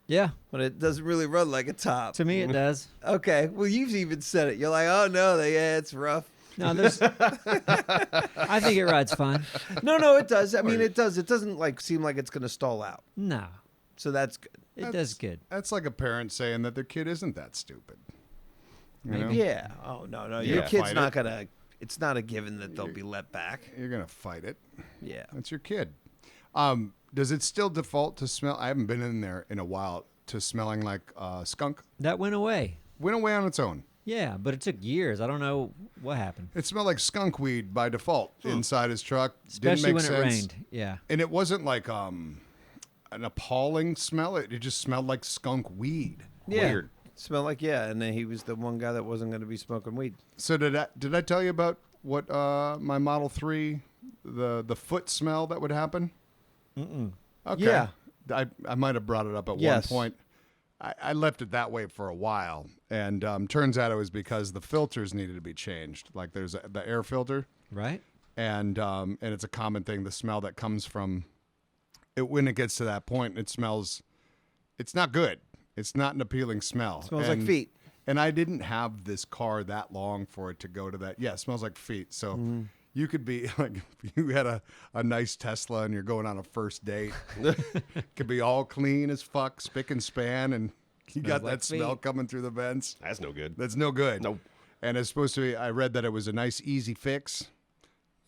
Yeah, but it doesn't really run like a top. to me it does. Okay, well you've even said it. You're like, oh no, it's rough. No, there's. I think it rides fine. No, it does. I mean, it does. It doesn't like seem like it's gonna stall out. No, So that's good. it does good. That's like a parent saying that their kid isn't that stupid. You know? Yeah. Oh no, You your gotta kid's fight not it. gonna. It's not a given that they'll be let back. You're gonna fight it. Yeah. That's your kid. Does it still default to smell? I haven't been in there in a while to smelling like skunk. That went away. Went away on its own. Yeah, but it took years. I don't know what happened. It smelled like skunk weed by default inside his truck. Especially Didn't when make it sense. rained. Yeah. And it wasn't like an appalling smell. It just smelled like skunk weed. Yeah. Weird. Smelled like and then he was the one guy that wasn't going to be smoking weed. So did I tell you about what my Model 3, the foot smell that would happen? Mm-mm. Okay. Yeah. I might have brought it up at Yes. one point. I left it that way for a while, and turns out it was because the filters needed to be changed. Like there's the air filter, Right? and it's a common thing. The smell that comes from it when it gets to that point, it smells. It's not good. It's not an appealing smell. Smells like feet. And I didn't have this car that long for it to go to that. Yeah, it smells like feet. So You could be like, if you had a nice Tesla and you're going on a first date, could be all clean as fuck, spick and span, and you got like that smell feet. coming through the vents. That's no good. That's no good. Nope. And it's supposed to be. I read that it was a nice, easy fix.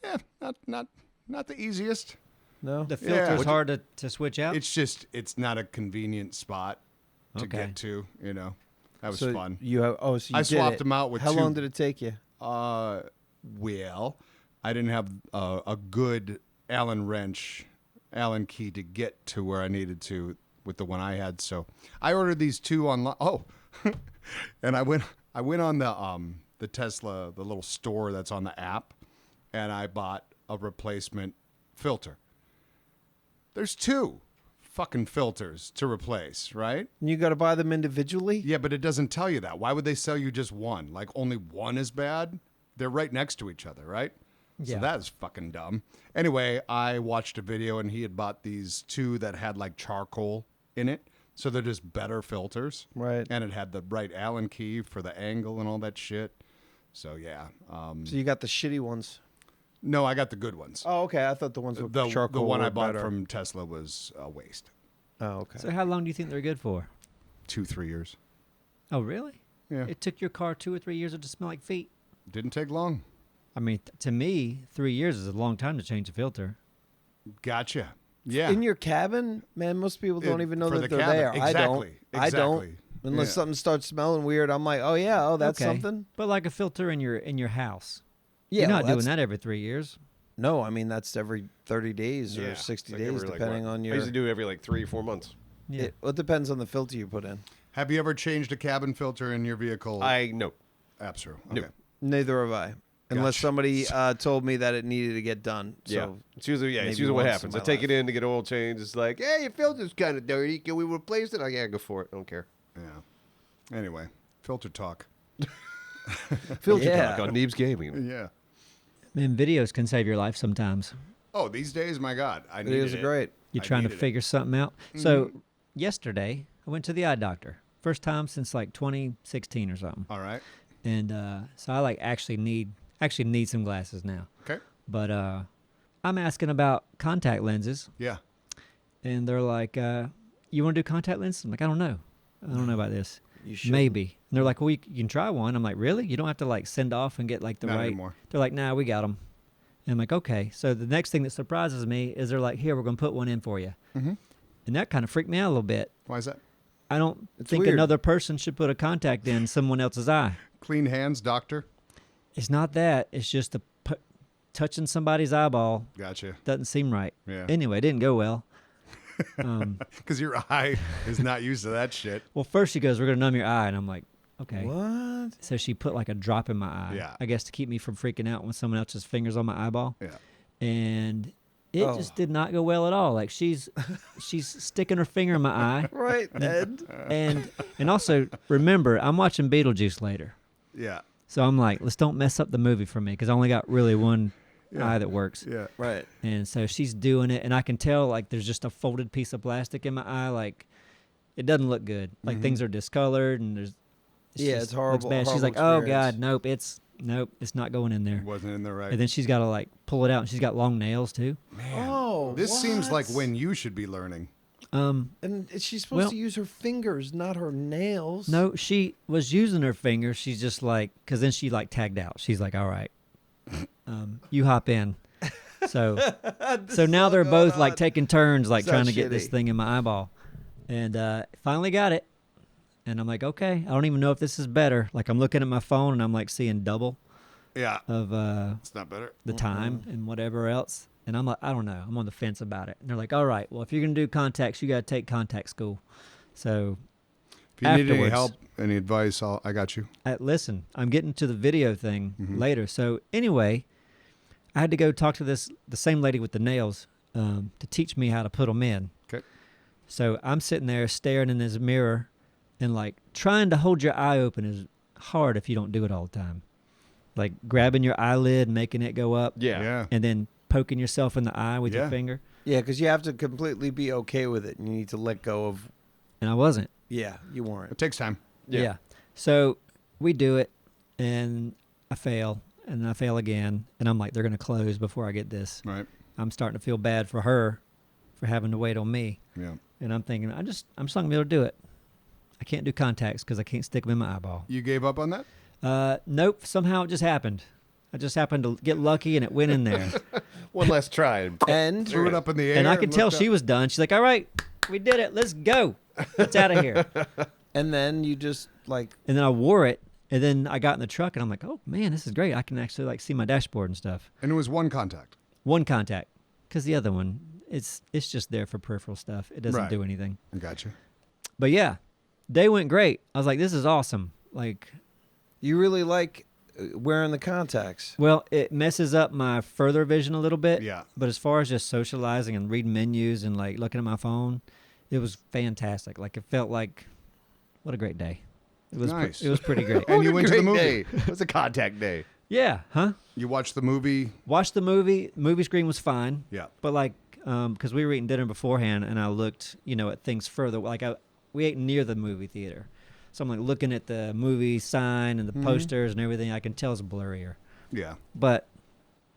Yeah, not the easiest. No. The filter's Would hard to switch out. It's not a convenient spot to Okay. get to. You know, that was So fun. you have. Oh, so you I did swapped it. them out with How two- long did it take you? Well, I didn't have a good Allen key to get to where I needed to with the one I had, so I ordered these two online. Oh, and I went on the Tesla, the little store that's on the app, and I bought a replacement filter. There's two fucking filters to replace, right? You got to buy them individually. Yeah, but it doesn't tell you that. Why would they sell you just one? Like only one is bad? They're right next to each other, right? So Yeah. that is fucking dumb. Anyway, I watched a video and he had bought these two that had like charcoal in it. So they're just better filters. Right. And it had the right Allen key for the angle and all that shit. So yeah. So you got the shitty ones. No, I got the good ones. Oh, okay. I thought the ones with The charcoal. one were I bought better. from Tesla was a waste. Oh, okay. So how long do you think they're good for? 2-3 years. Oh, really? Yeah. It took your car 2 or 3 years to smell like feet. Didn't take long. I mean, to me, 3 years is a long time to change a filter. Gotcha. Yeah. In your cabin, man, most people don't even know for that the they're cabin. there. I don't. Exactly. I don't. Exactly. Unless Yeah. something starts smelling weird, I'm like, oh yeah, oh that's Okay. something. But like a filter in your house. Yeah, You're not well, doing that's- that every 3 years. No, I mean that's every 30 days or Yeah. 60 It's like days, every, like, depending what? on I your. used to do it every like 3 or 4 months. Yeah. It depends on the filter you put in. Have you ever changed a cabin filter in your vehicle? No. Absol. No. Okay. Neither have I, unless Gotcha. somebody told me that it needed to get done. Yeah. So It's usually maybe it's usually what once in happens. I my take life. it in to get oil change. It's like, hey, your filter's kind of dirty. Can we replace it? Oh yeah, go for it. I don't care. Yeah. Anyway, filter talk. Filter Yeah. talk on Neebs Gaming. Yeah. Man, videos can save your life sometimes. Oh, these days, my God, I need videos are great. You're I trying to needed it. figure something out. So yesterday, I went to the eye doctor. First time since like 2016 or something. All right. And so I like actually need some glasses now. Okay. But I'm asking about contact lenses, Yeah. and they're like, "You want to do contact lenses?" I'm like, "I don't know. I don't know about this. You should. Maybe." And they're like, "Well, you can try one." I'm like, "Really? You don't have to like send off and get like the Not right." anymore. They're like, "Nah, we got them." And I'm like, "Okay." So the next thing that surprises me is they're like, "Here, we're gonna put one in for you," Mm-hmm. and that kind of freaked me out a little bit. Why is that? I don't It's think weird. another person should put a contact in someone else's eye. Clean hands, doctor. It's not that. It's just touching somebody's eyeball Gotcha. doesn't seem right. Yeah. Anyway, it didn't go well. Because your eye is not used to that shit. Well, first she goes, "We're gonna numb your eye," and I'm like, "Okay." What? So she put like a drop in my eye. Yeah. I guess to keep me from freaking out when someone else's fingers on my eyeball. Yeah. And it Oh. just did not go well at all. Like she's sticking her finger in my eye, Right, Ed. and also remember I'm watching Beetlejuice later, Yeah. so I'm like, let's don't mess up the movie for me because I only got really one eye that works. Yeah. Right. And so she's doing it, and I can tell like there's just a folded piece of plastic in my eye. Like it doesn't look good. Like things are discolored, and there's Yeah, just it's horrible- Looks bad. She's horrible like, "Oh experience. God, nope, it's not going in there." Wasn't in the right. And then she's got to like pull it out, and she's got long nails too. Oh, This seems like what? when you should be learning. And she's supposed Well- to use her fingers, not her nails. No, she was using her finger. She's just like, because then she like tagged out. She's like, "All right, you hop in." So now they're both like taking turns, like Sounds trying to get this shitty. thing in my eyeball, and finally got it. And I'm like, okay, I don't even know if this is better. Like I'm looking at my phone and I'm like seeing double Yeah. of It's not better. the time and whatever else. And I'm like, I don't know. I'm on the fence about it. And they're like, all right, well, if you're going to do contacts, you got to take contact school. So If you need any afterwards- help, any advice, I got you. listen, I'm getting to the video thing later. So anyway, I had to go talk to the same lady with the nails to teach me how to put them in. Okay. So I'm sitting there staring in this mirror and like trying to hold your eye open is hard if you don't do it all the time. Like grabbing your eyelid, making it go up, Yeah. and then poking yourself in the eye with your Yeah. finger. Yeah, because you have to completely be okay with it, and you need to let go of. And I wasn't. Yeah, you weren't. It takes time. Yeah. Yeah. So we do it, and I fail. and I fail again, and I'm like, they're going to close before I get this. Right. I'm starting to feel bad for her for having to wait on me. Yeah. And I'm thinking, I'm just not going to be able to do it. I can't do contacts because I can't stick them in my eyeball. You gave up on that? Nope. Somehow it just happened. I just happened to get lucky and it went in there. One last try. And Threw it up in the air. And I could tell looked she up. was done. She's like, all right, we did it. Let's go. It's out of here. and then you just like And then I wore it. And then I got in the truck and I'm like, oh, man, this is great. I can actually like see my dashboard and stuff. And it was one contact. One contact. Because the other one, it's just there for peripheral stuff. It doesn't Right. do anything. I got you. But yeah, day went great. I was like, this is awesome. Like, you really like wearing the contacts. well, it messes up my further vision a little bit. Yeah. But as far as just socializing and reading menus and like looking at my phone, it was fantastic. Like it felt like, what a great day. It was Nice. it was pretty great. And you What a went to the great movie. day. It was a contact day. Yeah, huh? You watched the movie. Watched the movie. Movie screen was fine. Yeah. But like, because we were eating dinner beforehand, and I looked, at things further. Like we ate near the movie theater, so I'm like looking at the movie sign and the posters and everything. I can tell it's blurrier. Yeah. But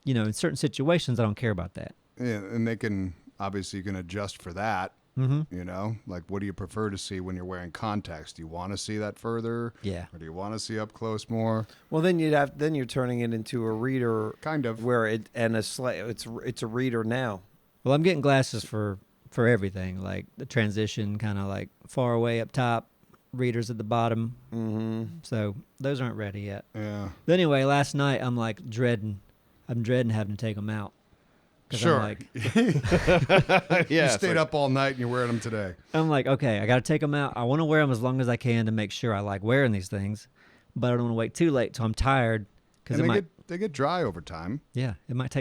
in certain situations, I don't care about that. Yeah. And they can, obviously, you can adjust for that. Mm-hmm. Like what do you prefer to see when you're wearing contacts? Do you want to see that further? Yeah. Or do you want to see up close more? Well, then you're turning it into a reader, Kind of. where it's a reader now. Well, I'm getting glasses for everything, like the transition, kind of like far away up top, readers at the bottom. Mm-hmm. So those aren't ready yet. Yeah. But anyway, last night I'm like dreading having to take them out. 'Cause Sure. I'm like, You Yeah. stayed up all night and you're wearing them today. okay, I got to take them out. I want to wear them as long as I can to make sure I like wearing these things, but I don't want to wait too late till I'm tired because And they get dry over time. it might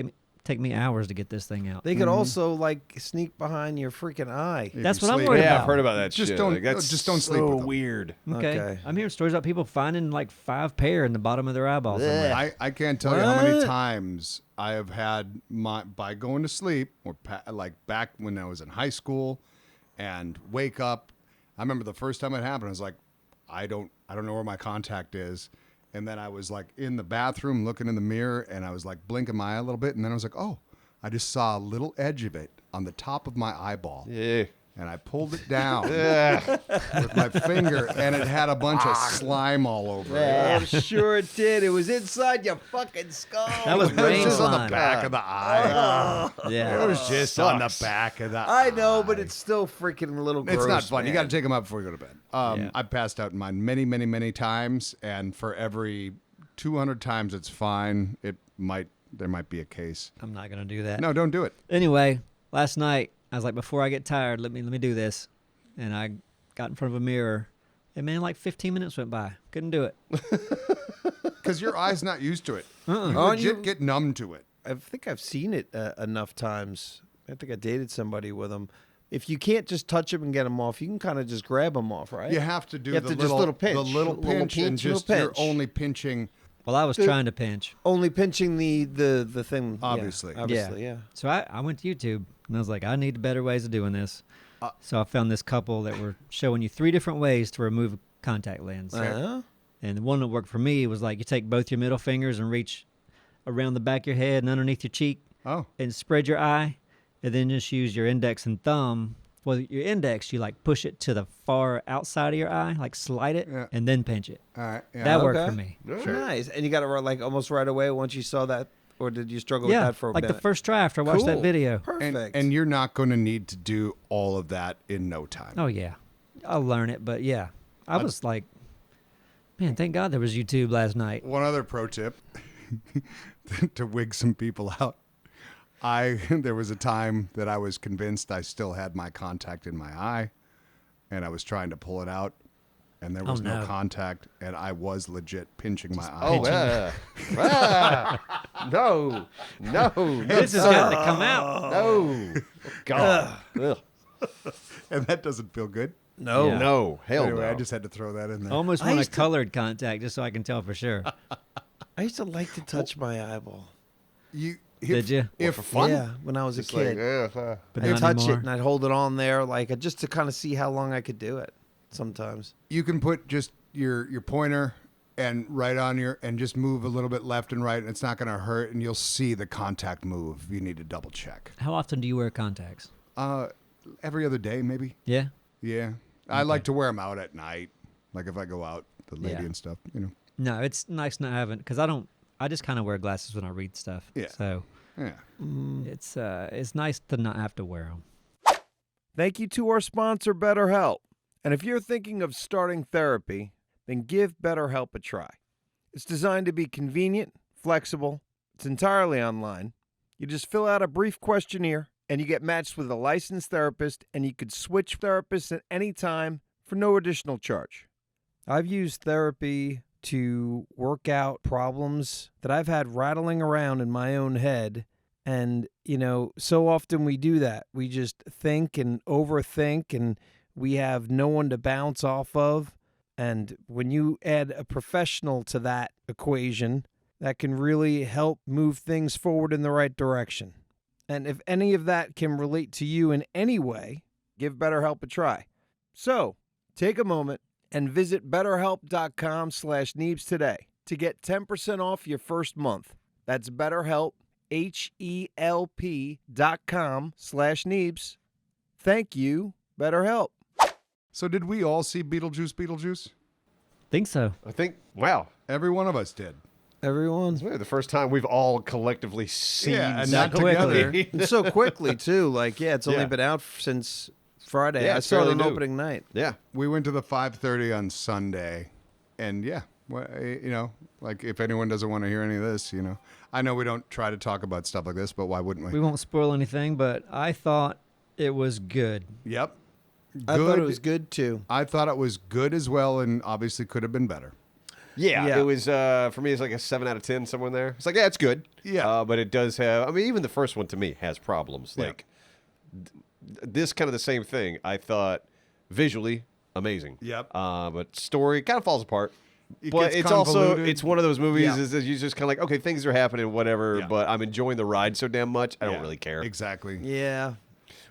take me hours to get this thing out. They could also like sneak behind your freaking eye. If That's you what I'm sleep. worried Yeah, about. I've heard about that Just shit. don't- Like, that's just don't sleep so with them. weird. Okay. I'm hearing stories about people finding like 5 pair in the bottom of their eyeballs. I'm like, I can't tell you how many What? times I have had by going to sleep or like back when I was in high school and wake up. I remember the first time it happened. I was like, I don't know where my contact is. And then I was like in the bathroom looking in the mirror and I was like blinking my eye a little bit. And then I was like, oh, I just saw a little edge of it on the top of my eyeball. Yeah. And I pulled it down with my finger and it had a bunch of slime all over it. I'm sure it did. It was inside your fucking skull. That was It was brain just on the slime. back of the eye. Yeah. It was just on the back of the I know, but eye. it's still freaking a little gross. It's not fun. You man. got to take them out before you go to bed. Yeah. I've passed out in mine many, many, many times, and for every 200 times it's fine. There might be a case. I'm not gonna do that. No, don't do it. Anyway, last night I was like, before I get tired, let me do this, and I got in front of a mirror, and man, like 15 minutes went by. Couldn't do it. Because your eye's not used to it. You Oh, legit you- get numb to it. I think I've seen it enough times. I think I dated somebody with them. If you can't just touch them and get them off, you can kind of just grab them off, right? You have to do You have the to just little pinch. the little Little pinch, and pinch, little just you're pinch. only pinching. Well, I was trying to pinch. Only pinching the thing. Yeah, Obviously. obviously, yeah. So I went to YouTube and I was like, I need better ways of doing this. So I found this couple that were showing you 3 different ways to remove a contact lens. Uh-huh. And the one that worked for me was like you take both your middle fingers and reach around the back of your head and underneath your cheek Oh, and spread your eye, and then just use your index and thumb. Well, your index, you like push it to the far outside of your eye, like slide it, Yeah. and then pinch it. all right. Yeah. That worked Okay. for me. Nice. And you got it like almost right away once you saw that, or did you struggle with Yeah, that for a like minute? the first try after I watched that Cool. video. Perfect. And you're not going to need to do all of that in no time. Oh yeah, I'll learn it. But yeah, I was like, man, thank God there was YouTube last night. One other pro tip to wig some people out. There was a time that I was convinced I still had my contact in my eye, and I was trying to pull it out, and there was no no. contact, and I was legit pinching my eye. Oh, yeah. No. No. This has got to come out. No. God. Ugh. And that doesn't feel good. no. Yeah. No. Hell Anyway, no. I just had to throw that in there. Almost I want a used to- colored contact just so I can tell for sure. I used to like to touch my eyeball. Did you? If for fun? Yeah, when I was a It's like, kid. But I'd not touch anymore. it and I'd hold it on there, like just to kind of see how long I could do it. Sometimes. you can put just your pointer and right on and just move a little bit left and right, and it's not going to hurt, and you'll see the contact move. You need to double check. How often do you wear contacts? Every other day, maybe. Yeah. Yeah. I like to wear them out at night, like if I go out, the lady Yeah. and stuff, you know. No, it's nice not having, because I just kind of wear glasses when I read stuff. Yeah. So Yeah. it's nice to not have to wear them. Thank you to our sponsor, BetterHelp. And if you're thinking of starting therapy, then give BetterHelp a try. It's designed to be convenient, flexible. It's entirely online. You just fill out a brief questionnaire, and you get matched with a licensed therapist, and you could switch therapists at any time for no additional charge. I've used therapy to work out problems that I've had rattling around in my own head. And, so often we do that. We just think and overthink, and we have no one to bounce off of. And when you add a professional to that equation, that can really help move things forward in the right direction. And if any of that can relate to you in any way, give BetterHelp a try. So, take a moment and visit BetterHelp.com/Neebs today to get 10% off your first month. That's BetterHelp, HELP.com/Neebs. Thank you, BetterHelp. So did we all see Beetlejuice? Think so. I think, wow. Every one of us did. Everyone. It's really the first time we've all collectively seen Yeah, and that not together. And so quickly, too. Like, it's only Yeah. been out since Friday. Yeah, I it's saw it fairly on new. opening night. Yeah. We went to the 5:30 on Sunday, and like if anyone doesn't want to hear any of this, I know we don't try to talk about stuff like this, but why wouldn't we? We won't spoil anything, but I thought it was good. Yep. I thought it was good, too. I thought it was good as well, and obviously could have been better. Yeah, Yeah. it was, for me, it's like a 7 out of 10 somewhere in there. It's like, yeah, it's good. Yeah. But it does have, even the first one to me has problems. Yeah. Like, this kind of the same thing. I thought visually amazing. Yep. But story kind of falls apart. It But gets it's also, convoluted. it's one of those movies Yeah. is that you just kind of like, okay, things are happening, whatever, Yeah. but I'm enjoying the ride so damn much, I Yeah, don't really care. Exactly. Yeah.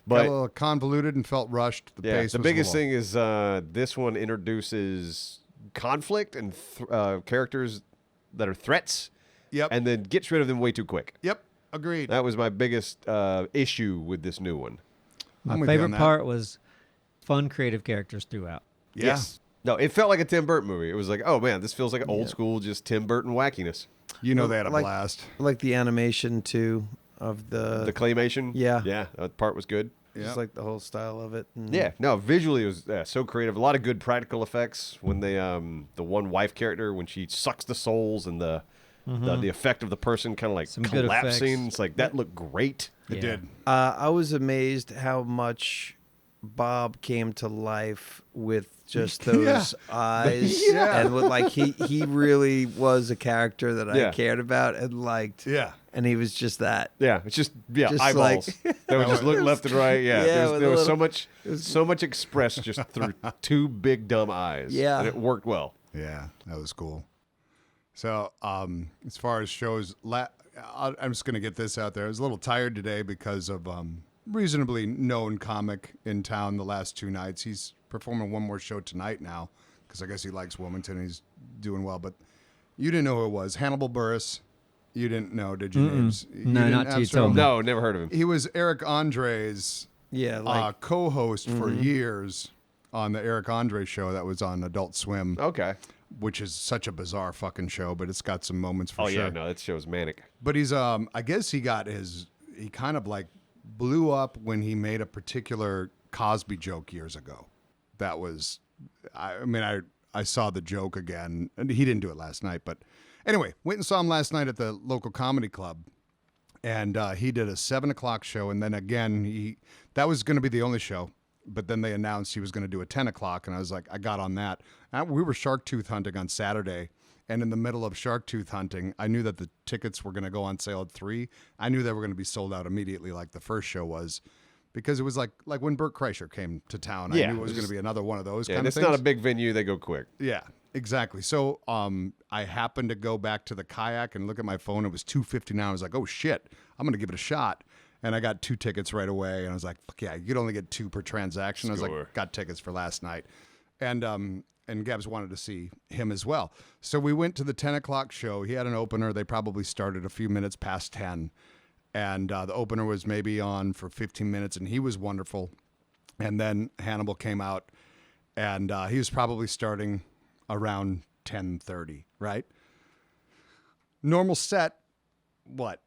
Got a But little convoluted and felt rushed. The pace the was biggest low. thing is this one introduces conflict and characters that are threats, Yep. and then gets rid of them way too quick. Yep. Agreed. That was my biggest issue with this new one. I'm My with you on favorite that. part was fun, creative characters throughout. Yeah. Yes. No, it felt like a Tim Burton movie. It was like, oh man, this feels like old school, just Tim Burton wackiness. You know they had a Like- blast. I like the animation, too, of The claymation. yeah. Yeah, that part was good. Yeah. Just like the whole style of it. And Yeah, no, visually it was so creative. A lot of good practical effects when they, the one wife character, when she sucks the souls and the effect of the person kind of like Some good collapsing. effects. It's like, that looked great. It Yeah. did. I was amazed how much Bob came to life with just those eyes. Yeah. And with, like, he really was a character that I Yeah. cared about and liked. Yeah. And he was just that. Yeah, it's just Just eyeballs. like- They would just look left and right. Yeah, Yeah, with there a was so little- much expressed just through two big dumb eyes. Yeah. and it worked well. Yeah, that was cool. So, as far as shows, I'm just going to get this out there. I was a little tired today because of reasonably known comic in town the last 2 nights. He's performing one more show tonight now because I guess he likes Wilmington. He's doing well. But you didn't know who it was. Hannibal Buress. You didn't know, did you, Neebs? You No, didn't not till you Astro? told me. No, never heard of him. He was Eric Andre's Yeah, like co-host for years on the Eric Andre show that was on Adult Swim, Okay. which is such a bizarre fucking show, but it's got some moments for Oh sure. yeah, no, that show's manic. But he's I guess he kind of like blew up when he made a particular Cosby joke years ago. That was I saw the joke again, and he didn't do it last night, but anyway, went and saw him last night at the local comedy club. And he did a 7:00 show, and then again that was going to be the only show. But then they announced he was going to do a 10:00, and I was like, I got on that. We were shark tooth hunting on Saturday, and in the middle of shark tooth hunting, I knew that the tickets were going to go on sale at 3. I knew they were going to be sold out immediately, like the first show was, because it was like when Burt Kreischer came to town. Yeah, I knew it was going to be another one of those Yeah, kind and of it's things. not a big venue. They go quick. Yeah, exactly. So I happened to go back to the kayak and look at my phone. It was 2:59. I was like, oh shit, I'm gonna give it a shot. And I got 2 tickets right away. And I was like, fuck yeah, you could only get 2 per transaction. I was Score. like, got tickets for last night. And and Gabs wanted to see him as well. So we went to the 10 o'clock show. He had an opener. They probably started a few minutes past 10. And the opener was maybe on for 15 minutes, and he was wonderful. And then Hannibal came out, and he was probably starting around 10:30, right? Normal set, what?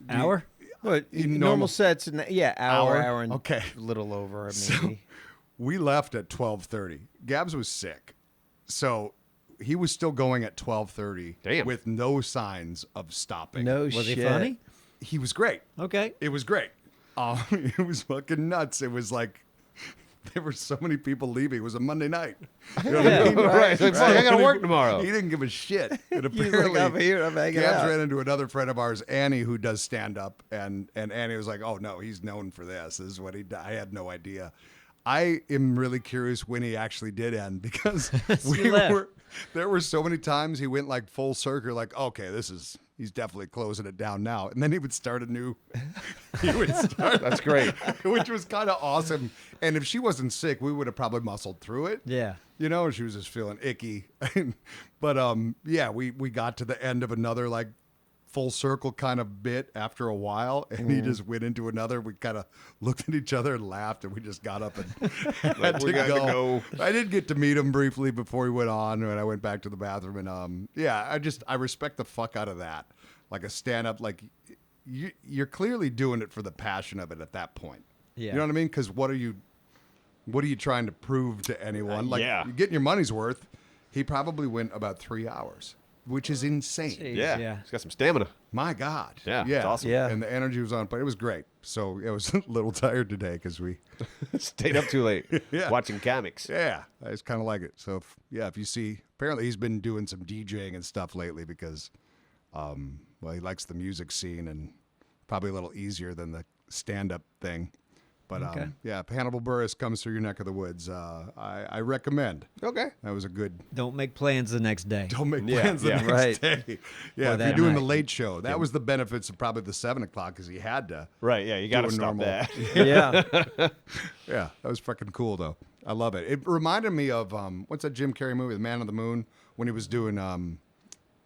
Hour? What normal- normal sets? Hour and Okay. a little over maybe. So we left at 12:30. Gabs was sick, so he was still going at 12:30 Damn. with no signs of stopping. No Was shit. he funny? He was great. Okay. It was great. It was fucking nuts. It was like there were so many people leaving. It was a Monday night. You know what I mean? Right. It's like, fuck, I gotta work tomorrow. He didn't give a shit. And He's apparently, like, I'm here, I'm hanging Gabs out. ran into another friend of ours, Annie, who does stand up, and Annie was like, "Oh no, he's known for this. This is what he does." I had no idea. I am really curious when he actually did end because You left. there were so many times he went like full circle, like, okay, he's definitely closing it down now. And then he would start That's great. which was kind of awesome. And if she wasn't sick, we would have probably muscled through it. Yeah. You know, she was just feeling icky. But yeah, we got to the end of another like full circle kind of bit after a while, and he just went into another. We kind of looked at each other and laughed, and we just got up and had we to got to go. I did get to meet him briefly before he went on, and I went back to the bathroom. And yeah, I respect the fuck out of that. Like a stand up, like you're clearly doing it for the passion of it at that point. Yeah. You know what I mean? Because what are you trying to prove to anyone? Like yeah. you're getting your money's worth. He probably went about 3 hours, which is insane. Jeez. Yeah. Yeah. He's got some stamina. My God. Yeah, it's awesome. Yeah. And the energy was on, but it was great. So I was a little tired today because Stayed up too late Yeah. watching comics. yeah, I just kind of like it. So if you see, apparently he's been doing some DJing and stuff lately because, well, he likes the music scene and probably a little easier than the stand-up thing. But Okay. yeah, if Hannibal Buress comes through your neck of the woods, I recommend. Okay. That was a good. Don't make plans the next day. Don't make Yeah, plans the yeah. next Right. day. Yeah, Or if that you're doing the night. late show, that was the benefits of probably the 7 o'clock because he had to. Right. Yeah. You got to do a stop normal- that. Yeah. Yeah, that was fucking cool though. I love it. It reminded me of what's that Jim Carrey movie, The Man on the Moon, when he was doing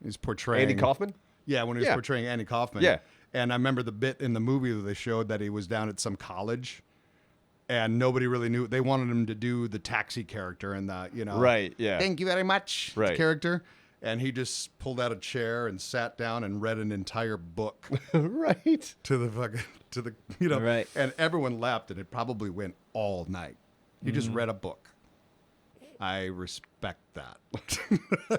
he's portraying Andy Kaufman. Yeah, when he was Yeah. portraying Andy Kaufman. Yeah. And I remember the bit in the movie that they showed that he was down at some college and nobody really knew. They wanted him to do the taxi character and the, Right, yeah. Thank you very much Right. character. And he just pulled out a chair and sat down and read an entire book Right. to the Right. and everyone laughed and it probably went all night. He just read a book. I respect that.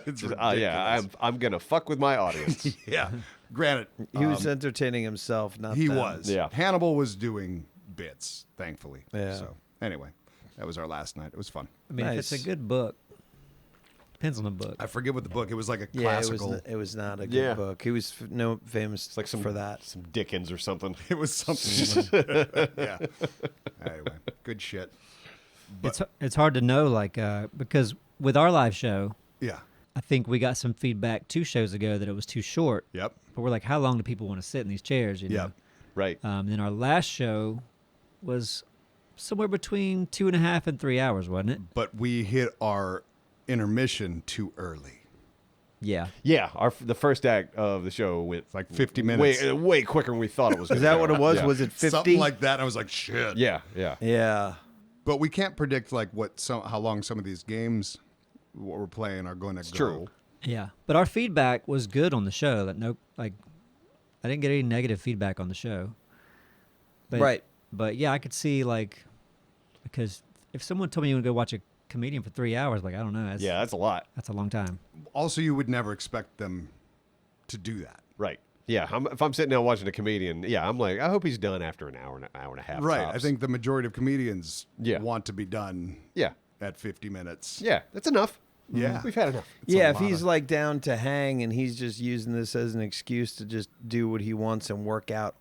It's ridiculous. Yeah. I'm gonna fuck with my audience. Yeah. Granted, He was entertaining himself, not he them. was. Yeah. Hannibal was doing bits, thankfully. Yeah. So anyway, that was our last night. It was fun. I mean, if Nice. it's a good book, depends on the book. I forget what the book. It was like a Yeah, classical. it was not a good Yeah. book. He was famous It's like some for that. some Dickens or something. It was something. Yeah. Anyway, good shit. It's hard to know, like, because with our live show, Yeah. I think we got some feedback 2 shows ago that it was too short. Yep. But we're like, how long do people want to sit in these chairs? You know? Yep. Right. Then our last show was somewhere between 2.5 and 3 hours, wasn't it? But we hit our intermission too early. Yeah. Yeah. The first act of the show went Like 50 minutes. way quicker than we thought it was. Is that what it was? Was it 50? Something like that. And I was like, shit. Yeah. Yeah. Yeah. But we can't predict like how long some of these games what we're playing are going to go. true. Yeah. But our feedback was good on the show. I didn't get any negative feedback on the show. But, Right. But yeah, I could see because if someone told me you want to go watch a comedian for 3 hours, like, I don't know. Yeah. That's a lot. That's a long time. Also, you would never expect them to do that. Right. Yeah. If I'm sitting down watching a comedian, yeah, I'm like, I hope he's done after an hour and a half. Right. tops. I think the majority of comedians Yeah. want to be done Yeah. at 50 minutes. Yeah. That's enough. Yeah. We've had enough. Yeah, a if lot he's of- like down to hang and he's just using this as an excuse to just do what he wants and work out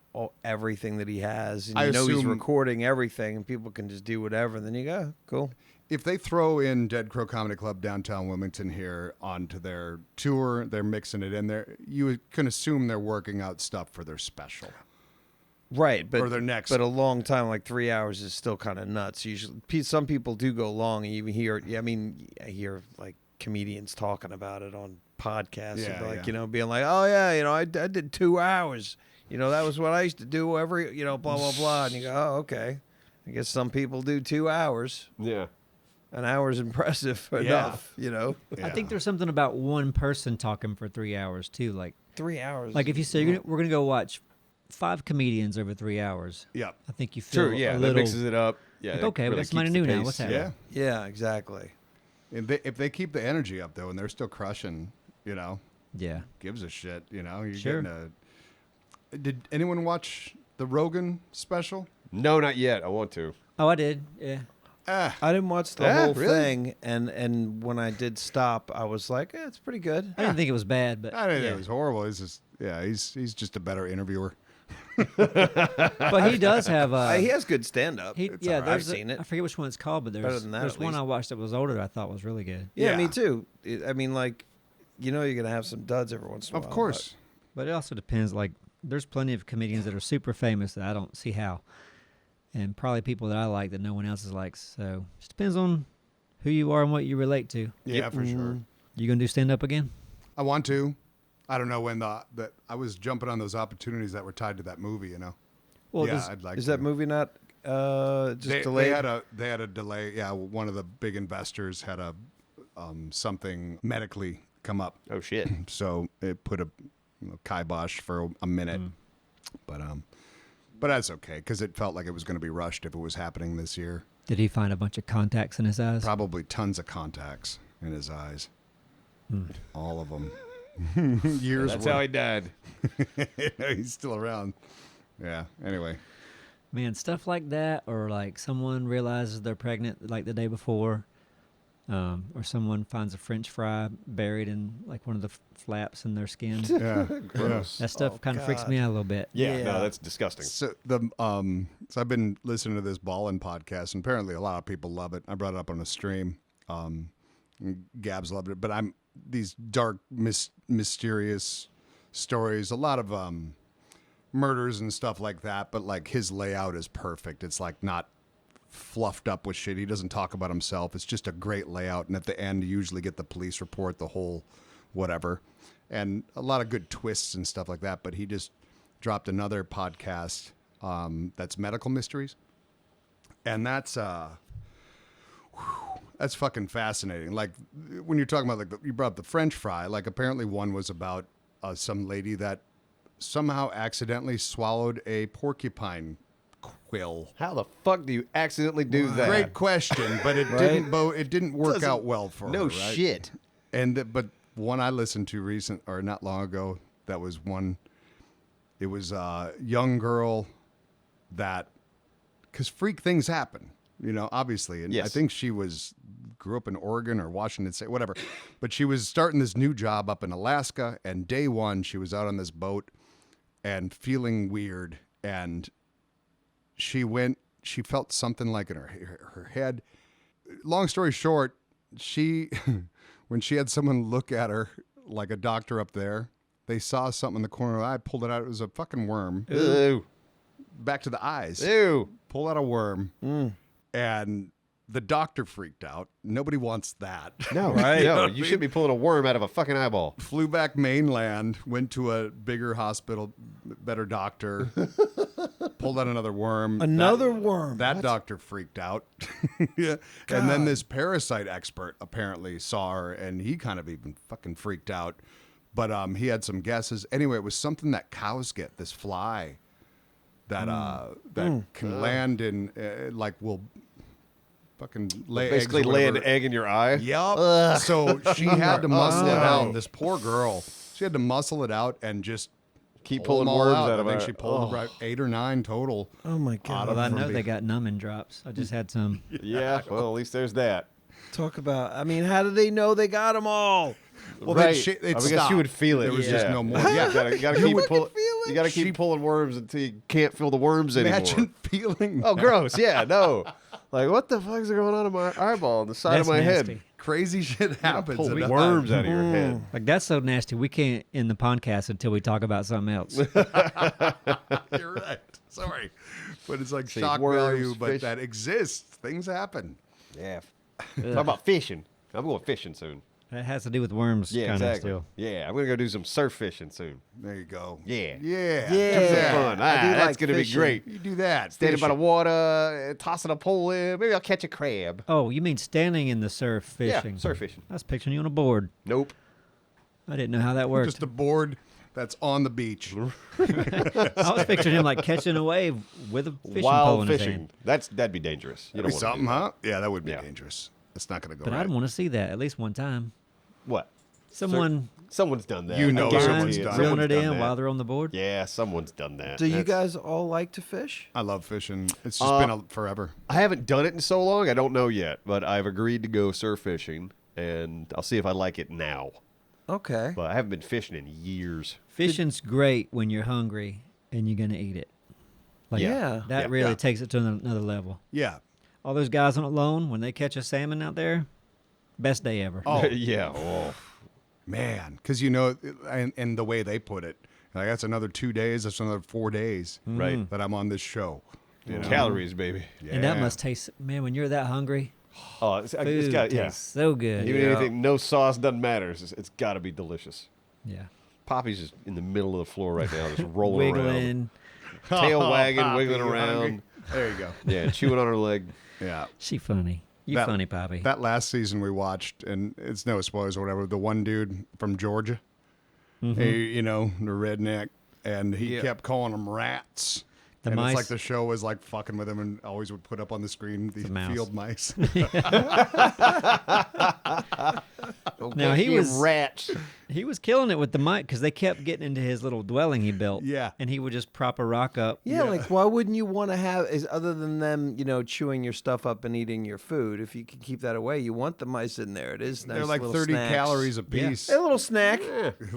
everything that he has, and I you know he's assume- recording everything, and people can just do whatever, and then you go, cool. If they throw in Dead Crow Comedy Club downtown Wilmington here onto their tour, they're mixing it in there. You can assume they're working out stuff for their special. Right, but or their next. But a long time, like 3 hours, is still kind of nuts. Usually, some people do go long. And you even hear, I hear like comedians talking about it on podcasts, Yeah, and like yeah. being like, oh yeah, I did 2 hours. That was what I used to do every, blah blah blah. And you go, oh okay, I guess some people do 2 hours. Yeah. An hour's impressive enough, Yeah. I think there's something about one person talking for 3 hours too. Like 3 hours. Like if you say we're gonna go watch 5 comedians over 3 hours. Yeah. I think you feel True. Yeah. a That little. mixes it up. Yeah. Like, it okay, really well, somebody keeps the new now. pace. What's happening? Yeah. yeah, exactly. If they keep the energy up though, and they're still crushing, Yeah. gives a shit. You're Sure. getting a. Did anyone watch the Rogan special? No, not yet. I want to. Oh, I did. Yeah. I didn't watch the Yeah, whole really? thing, and when I did stop, I was like, it's pretty good. I didn't think it was bad, but I didn't yeah. think it was horrible. He's just he's just a better interviewer. But he does have He has good stand up. he, It's yeah, all right. I've there's seen it. I forget which one it's called, but Better than that, there's at one least. I watched that was older that I thought was really good. Yeah, me Yeah. too. I mean, like, you're gonna have some duds every once in a while. Of course. But it also depends. Like, there's plenty of comedians that are super famous that I don't see how, and probably people that I like that no one else likes. So it just depends on who you are and what you relate to. Yeah, for sure. You gonna do stand up again? I want to. I don't know when that I was jumping on those opportunities that were tied to that movie. Well, yeah, does- I'd like. Is to. that movie not just They delayed? had a delay. Yeah, one of the big investors had a something medically come up, Oh shit. so it put a kibosh for a minute. But that's okay because it felt like it was going to be rushed if it was happening this year. Did he find a bunch of contacts in his eyes? Probably tons of contacts in his eyes, all of them. Years. That's how he died. He's still around. Yeah. Anyway. Man, stuff like that, or like someone realizes they're pregnant like the day before, or someone finds a French fry buried in like one of the flaps in their skin. Yeah. Gross. That stuff Oh, kind of freaks me out a little bit. Yeah, Yeah. no, that's disgusting. So so I've been listening to this Ballin' podcast, and apparently a lot of people love it. I brought it up on a stream. Gabs loved it, but these dark, mysterious stories. A lot of murders and stuff like that, but like his layout is perfect. It's like not fluffed up with shit. He doesn't talk about himself. It's just a great layout, and at the end you usually get the police report, the whole whatever, and a lot of good twists and stuff like that. But he just dropped another podcast that's medical mysteries, and that's fucking fascinating. Like when you're talking about you brought up the French fry. Like apparently one was about some lady that somehow accidentally swallowed a porcupine quill. How the fuck do you accidentally do that? Great question, but it didn't work out well for her. No right? shit. But one I listened to not long ago, that was one. It was a young girl that, because freak things happen, obviously, and Yes. I think she grew up in Oregon or Washington State, whatever. But she was starting this new job up in Alaska, and day one she was out on this boat and feeling weird, and she felt something like in her head. Long story short, when she had someone look at her, like a doctor up there, they saw something in the corner of the eye, pulled it out. It was a fucking worm. Ew. Back to the eyes. Ew. Pull out a worm. And the doctor freaked out. Nobody wants that. No, Right. No, you shouldn't be pulling a worm out of a fucking eyeball. Flew back mainland, went to a bigger hospital, better doctor, pulled out another worm. Another worm. That doctor freaked out. Yeah. And then this parasite expert apparently saw her, and he kind of even fucking freaked out. But he had some guesses. Anyway, it was something that cows get, this fly that can land in, will fucking lay Basically eggs or lay an whatever. egg in your eye. Yep. So she had to muscle it out. This poor girl. She had to muscle it out and just Keep pull pulling them all worms out. out of I think her. she pulled about 8 or 9 total. Oh my god. Well, I from know being- they got numbing drops. I just had some. Yeah, well, at least there's that. Talk about. I mean, how do they know they got them all? Well, Right. it I guess stopped. you would feel it. There was Yeah. just no more. Yeah, Yeah. you gotta keep pulling. feel You gotta keep pulling worms until you can't feel the worms anymore. Imagine feeling Oh, gross! Yeah, no. Like, what the fuck is going on in my eyeball, on the side That's of my nasty. head? crazy shit happens. Pull and worms out of your head. Like that's so nasty. We can't end the podcast until we talk about something else. You're right. Sorry, but it's like See, shock worms, value, but fish. that exists. Things happen. Yeah. Talk about fishing. I'm going fishing soon. It has to do with worms, Yeah, kind of exactly. still. Yeah, I'm gonna go do some surf fishing soon. There you go. Yeah. Yeah. Yeah. Do Some that. fun. I do That's like gonna fishing. be great. You do that. Standing by the Fishing. water, tossing a pole in. Maybe I'll catch a crab. Oh, you mean standing in the surf fishing? Yeah, surf fishing. I was picturing you on a board. Nope. I didn't know how that worked. Just a board that's on the beach. I was picturing him like catching a wave with a fishing pole Wild in his fishing. hand. That'd be dangerous. You don't want Something, huh? Yeah, that would be Yeah. dangerous. It's not going to go But right. I'd want to see that at least one time. What? Someone Someone's done that. You know I guarantee someone's it. done it. reeling Someone's it done in that. while they're on the board. Yeah, someone's done that. Do you That's- guys all like to fish? I love fishing. It's just been forever. I haven't done it in so long. I don't know yet, but I've agreed to go surf fishing, and I'll see if I like it now. Okay. But I haven't been fishing in years. Fishing's great when you're hungry and you're gonna eat it. Like Yeah. that Yeah. really Yeah. takes it to another level. Yeah. All those guys on alone when they catch a salmon out there, best day ever. Oh, yeah. Oh. man. Because, you know, and the way they put it, like, that's another 2 days. That's another 4 days Right. that I'm on this show. You know? Calories, baby. Yeah. And that must taste, man. When you're that hungry, Oh, it's food got yeah. tastes so good. Even Yeah. anything, no sauce doesn't matter. It's got to be delicious. Yeah, Poppy's just in the middle of the floor right now, just rolling around, wiggling. tail wagging, Poppy, wiggling you around. hungry? There you go. Yeah, chewing on her leg. Yeah. She funny. You That- funny, Poppy. That last season we watched, and it's no spoilers or whatever, the one dude from Georgia, he, you know, the redneck, and he Yeah. kept calling them rats. The and mice? it's like the show was like fucking with him and always would put up on the screen the mouse. field mice. Now, he was- rats. He was killing it with the mic because they kept getting into his little dwelling he built. Yeah. and he would just prop a rock up. Yeah, like why wouldn't you want to have is other than them, you know, chewing your stuff up and eating your food? If you can keep that away, you want the mice in there. It is nice. They're like little 30 snacks. calories a piece. A little snack.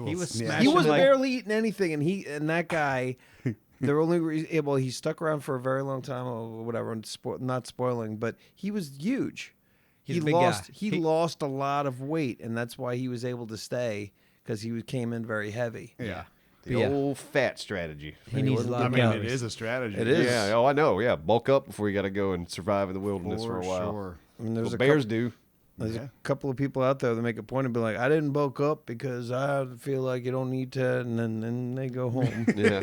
He was Yeah. smashing He wasn't like, barely eating anything, and that guy, they're only able. He stuck around for a very long time, or whatever. And not spoiling, but he was huge. He's he a big lost. guy. He lost a lot of weight, and that's why he was able to stay because came in very heavy. Yeah. The Yeah. old fat strategy. he needs a lot I of mean, calories. it is a strategy. It is. Yeah. Oh, I know. Yeah. Bulk up before you got to go and survive in the wilderness for a while. Sure. I mean, there's Well, a bears couple, do. There's Yeah. a couple of people out there that make a point of being like, I didn't bulk up because I feel like you don't need to, and then they go home. Yeah.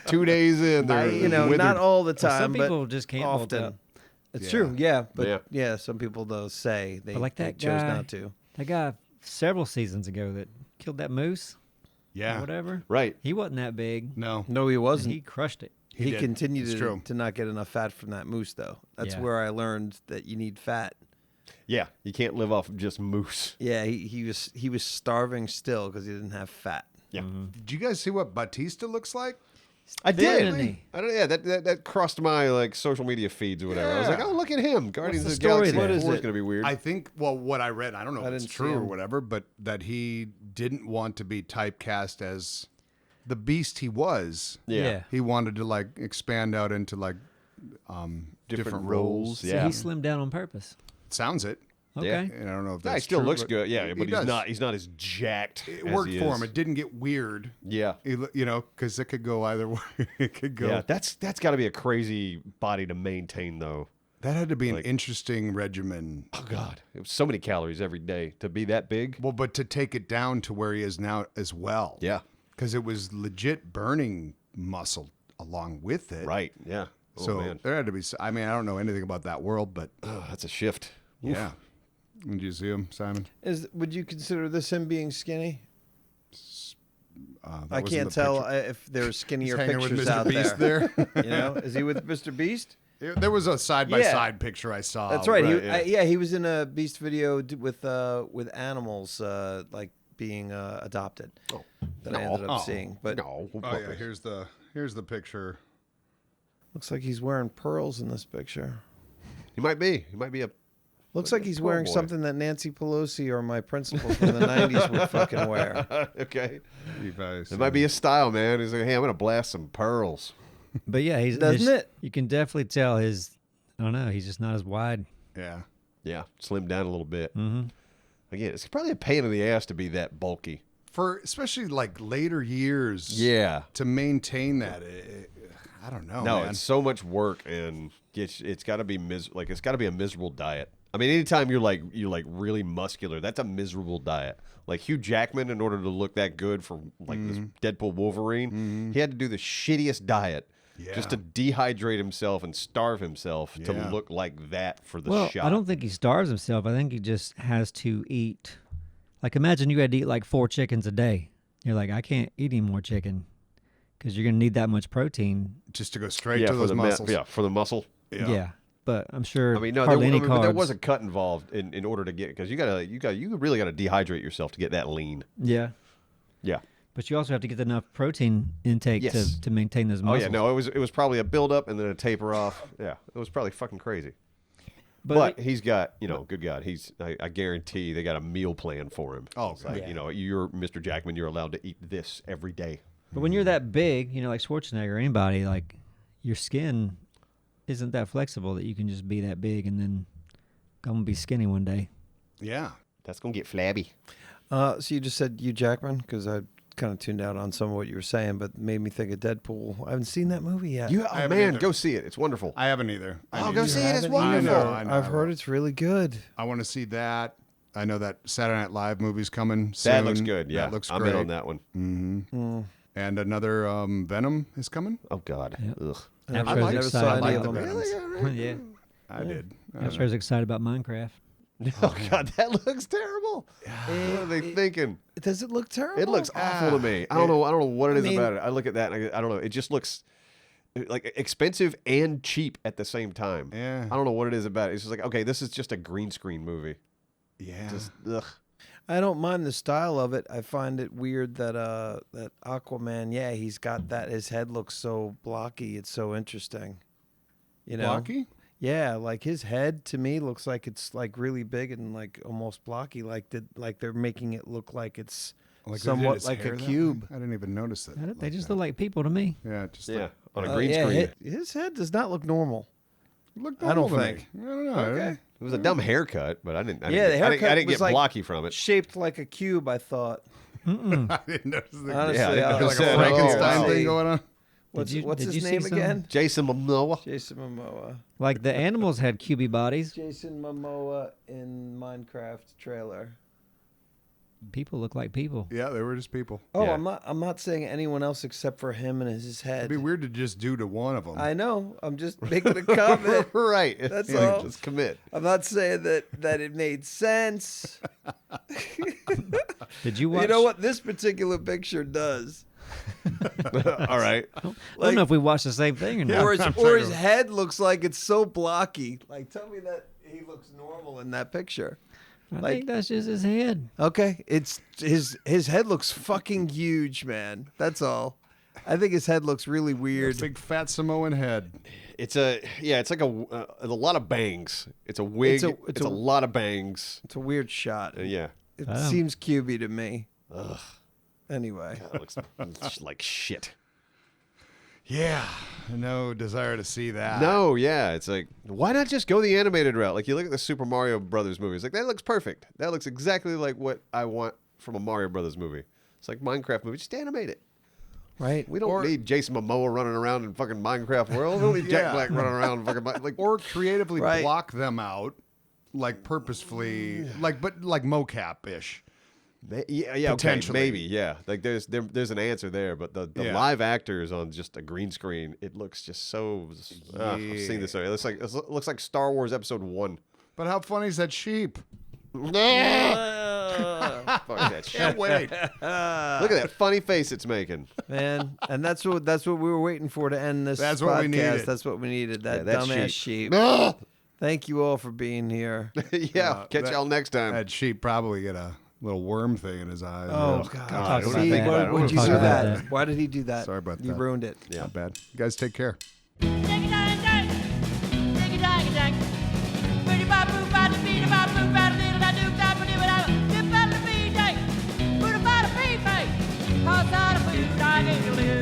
2 days in, they're You know, withered. not all the Well, time, some but people just can't bulk often. up. It's Yeah. true, yeah, but Yeah. yeah, some people though say they, But like they that chose guy- not to. That guy several seasons ago that killed that moose or Yeah. whatever. Right. He wasn't that big. No. No, he And wasn't. he crushed it. He did. continued It's to, true. to not get enough fat from that moose, though. That's Yeah. where I learned that you need fat. Yeah. You can't live off of just moose. Yeah, he was starving still because he didn't have fat. Yeah. Did you guys see what Bautista looks like? I did. Isn't he? I don't. Yeah, that crossed my like social media feeds or whatever. I was like, Yeah. oh, look at him. Guardians the of the story Galaxy. there? What What is is going to be weird? I think, well, what I read, I don't know I if it's didn't see true or him. whatever, but that he didn't want to be typecast as the beast he was. yeah. He wanted to like expand out into like different roles. So Yeah. he slimmed down on purpose. Sounds it. Okay. Yeah. And I don't know if Yeah, that's he still true, looks but good. Yeah, he but does. he's not as jacked. It as worked he for is. him. It didn't get weird. Yeah. You know, because it could go either way. It could go. Yeah, that's got to be a crazy body to maintain, though. That had to be an interesting regimen. Oh God, it was so many calories every day to be that big. Well, but to take it down to where he is now as well. Yeah, Because it was legit burning muscle along with it. right. Yeah. Oh So man, there had to be. I mean, I don't know anything about that world, but oh, that's a shift. yeah. Did you see him, Simon? Would you consider this him being skinny? That I was in can't the tell picture. if there's skinnier Hanging with pictures Mr. out Beast there. there. You know, is he with Mr. Beast? There was a side by side picture I saw. That's right. right, Yeah, he was in a Beast video with animals like being adopted. Oh. That I ended up seeing. But No. Oh yeah, here's the picture. looks like he's wearing pearls in this picture. He might be. He might be a. Looks like he's Pearl wearing boy. something that Nancy Pelosi or my principal from the 90s would fucking wear. Okay. It It might be a style, man. He's like, hey, I'm gonna blast some pearls. But yeah, Doesn't it? You can definitely tell his. I don't know. He's just not as wide. Yeah. Yeah, slim down a little bit. Mm-hmm. Again, it's probably a pain in the ass to be that bulky. for especially like later years. Yeah. To maintain that, I don't know. No, man. it's so much work, and it's got to be it's got to be a miserable diet. I mean, anytime you're like really muscular, that's a miserable diet. Like Hugh Jackman, in order to look that good for like this Deadpool Wolverine, he had to do the shittiest diet just to dehydrate himself and starve himself to look like that for the shot. I don't think he starves himself. I think he just has to eat. Like, imagine you had to eat like 4 chickens a day. You're like, I can't eat any more chicken because you're going to need that much protein. Just to go straight to those muscles. For the muscle. Yeah. But I'm sure. I mean, no, but there was a cut involved in order to get, because you really got to dehydrate yourself to get that lean. Yeah. Yeah. But you also have to get enough protein intake to maintain those muscles. Oh yeah, no, it was probably a build up and then a taper off. Yeah, it was probably fucking crazy. But he's got, good God, I guarantee they got a meal plan for him. Oh, it's like, you're Mr. Jackman, you're allowed to eat this every day. But when you're that big, like Schwarzenegger or anybody, like your skin isn't that flexible that you can just be that big and then I'm gonna be skinny one day. Yeah. That's gonna get flabby. So you just said Hugh Jackman, because I kind of tuned out on some of what you were saying, but made me think of Deadpool. I haven't seen that movie yet. Go see it. It's wonderful. I haven't either. Go see it. It's haven't wonderful. either. I've heard it's really good. I want to see that. I know that Saturday Night Live movie's coming soon. That looks good. Yeah, that looks I'm great. in on that one. Mm-hmm. And another Venom is coming. Oh God. Yep. Ugh. I never saw any of them. Yeah. I did. I'm sure I was excited about Minecraft. Oh God, that looks terrible. What are they thinking? Does it look terrible? It looks awful to me. I don't know what it is about it. I look at that and I don't know. It just looks like expensive and cheap at the same time. Yeah. I don't know what it is about it. It's just like, okay, this is just a green screen movie. Yeah. Just ugh. I don't mind the style of it. I find it weird that that Aquaman, he's got that. His head looks so blocky. It's so interesting. Blocky? Yeah, like his head to me looks like it's like really big and like almost blocky. Like they're making it look like it's somewhat like a cube. I didn't even notice that. They just look like people to me. Yeah, just on a green screen. His head does not look normal. Look I don't normal to think. me. I don't know. Okay. It was a dumb haircut, but I didn't The haircut I didn't was get like blocky from it. Shaped like a cube, I thought. I didn't notice the Honestly, Yeah, like a said, Frankenstein oh, thing going on. What's Did his you see name some? again? Jason Momoa. Jason Momoa. Like the animals had cubey bodies. Jason Momoa in Minecraft trailer. People look like people. Yeah, they were just people. Oh, Yeah. I'm not saying anyone else except for him and his It'd head. be weird to just do to one of them. I know. I'm just making a comment. Right. That's It's like, all. just commit. I'm not saying that it made sense. Did you watch? You know what this particular picture does? All right. I don't know if we watched the same thing or not. Or his head looks like it's so blocky. Like, tell me that he looks normal in that picture. I think that's just his head. Okay, it's his head looks fucking huge, man. That's all. I think his head looks really weird. Big fat Samoan head. It's like a lot of bangs. It's a wig. It's a lot of bangs. It's a weird shot. Yeah. It seems cubey to me. Ugh. Anyway, That looks like shit. Yeah, no desire to see that. No, yeah. It's like, why not just go the animated route? Like, you look at the Super Mario Brothers movies. Like, that looks perfect. That looks exactly like what I want from a Mario Brothers movie. It's like Minecraft movie. Just animate it. right? We don't need Jason Momoa running around in fucking Minecraft world. We don't need Jack Black running around in fucking like. Or creatively Right. block them out, like purposefully, like mocap-ish. Yeah, okay, Potentially. maybe, yeah. Like there's an answer there, but the live actors on just a green screen, it looks just so. I've seen this already. It looks like Star Wars Episode 1. But how funny is that sheep? Fuck that shit. Can't wait. Look at that funny face it's making. Man, and that's what we were waiting for to end this That's podcast. what we needed. That's what we needed. That that dumbass sheep. sheep. Thank you all for being here. Yeah, catch y'all next time. That sheep probably get a little worm thing in his eyes. Oh Yeah. God! talk See, about that. why would you Talk do about that? that. Why did he do that? Sorry about You that. ruined it. Yeah. Not bad. You guys take care. Outside of food, I need to live.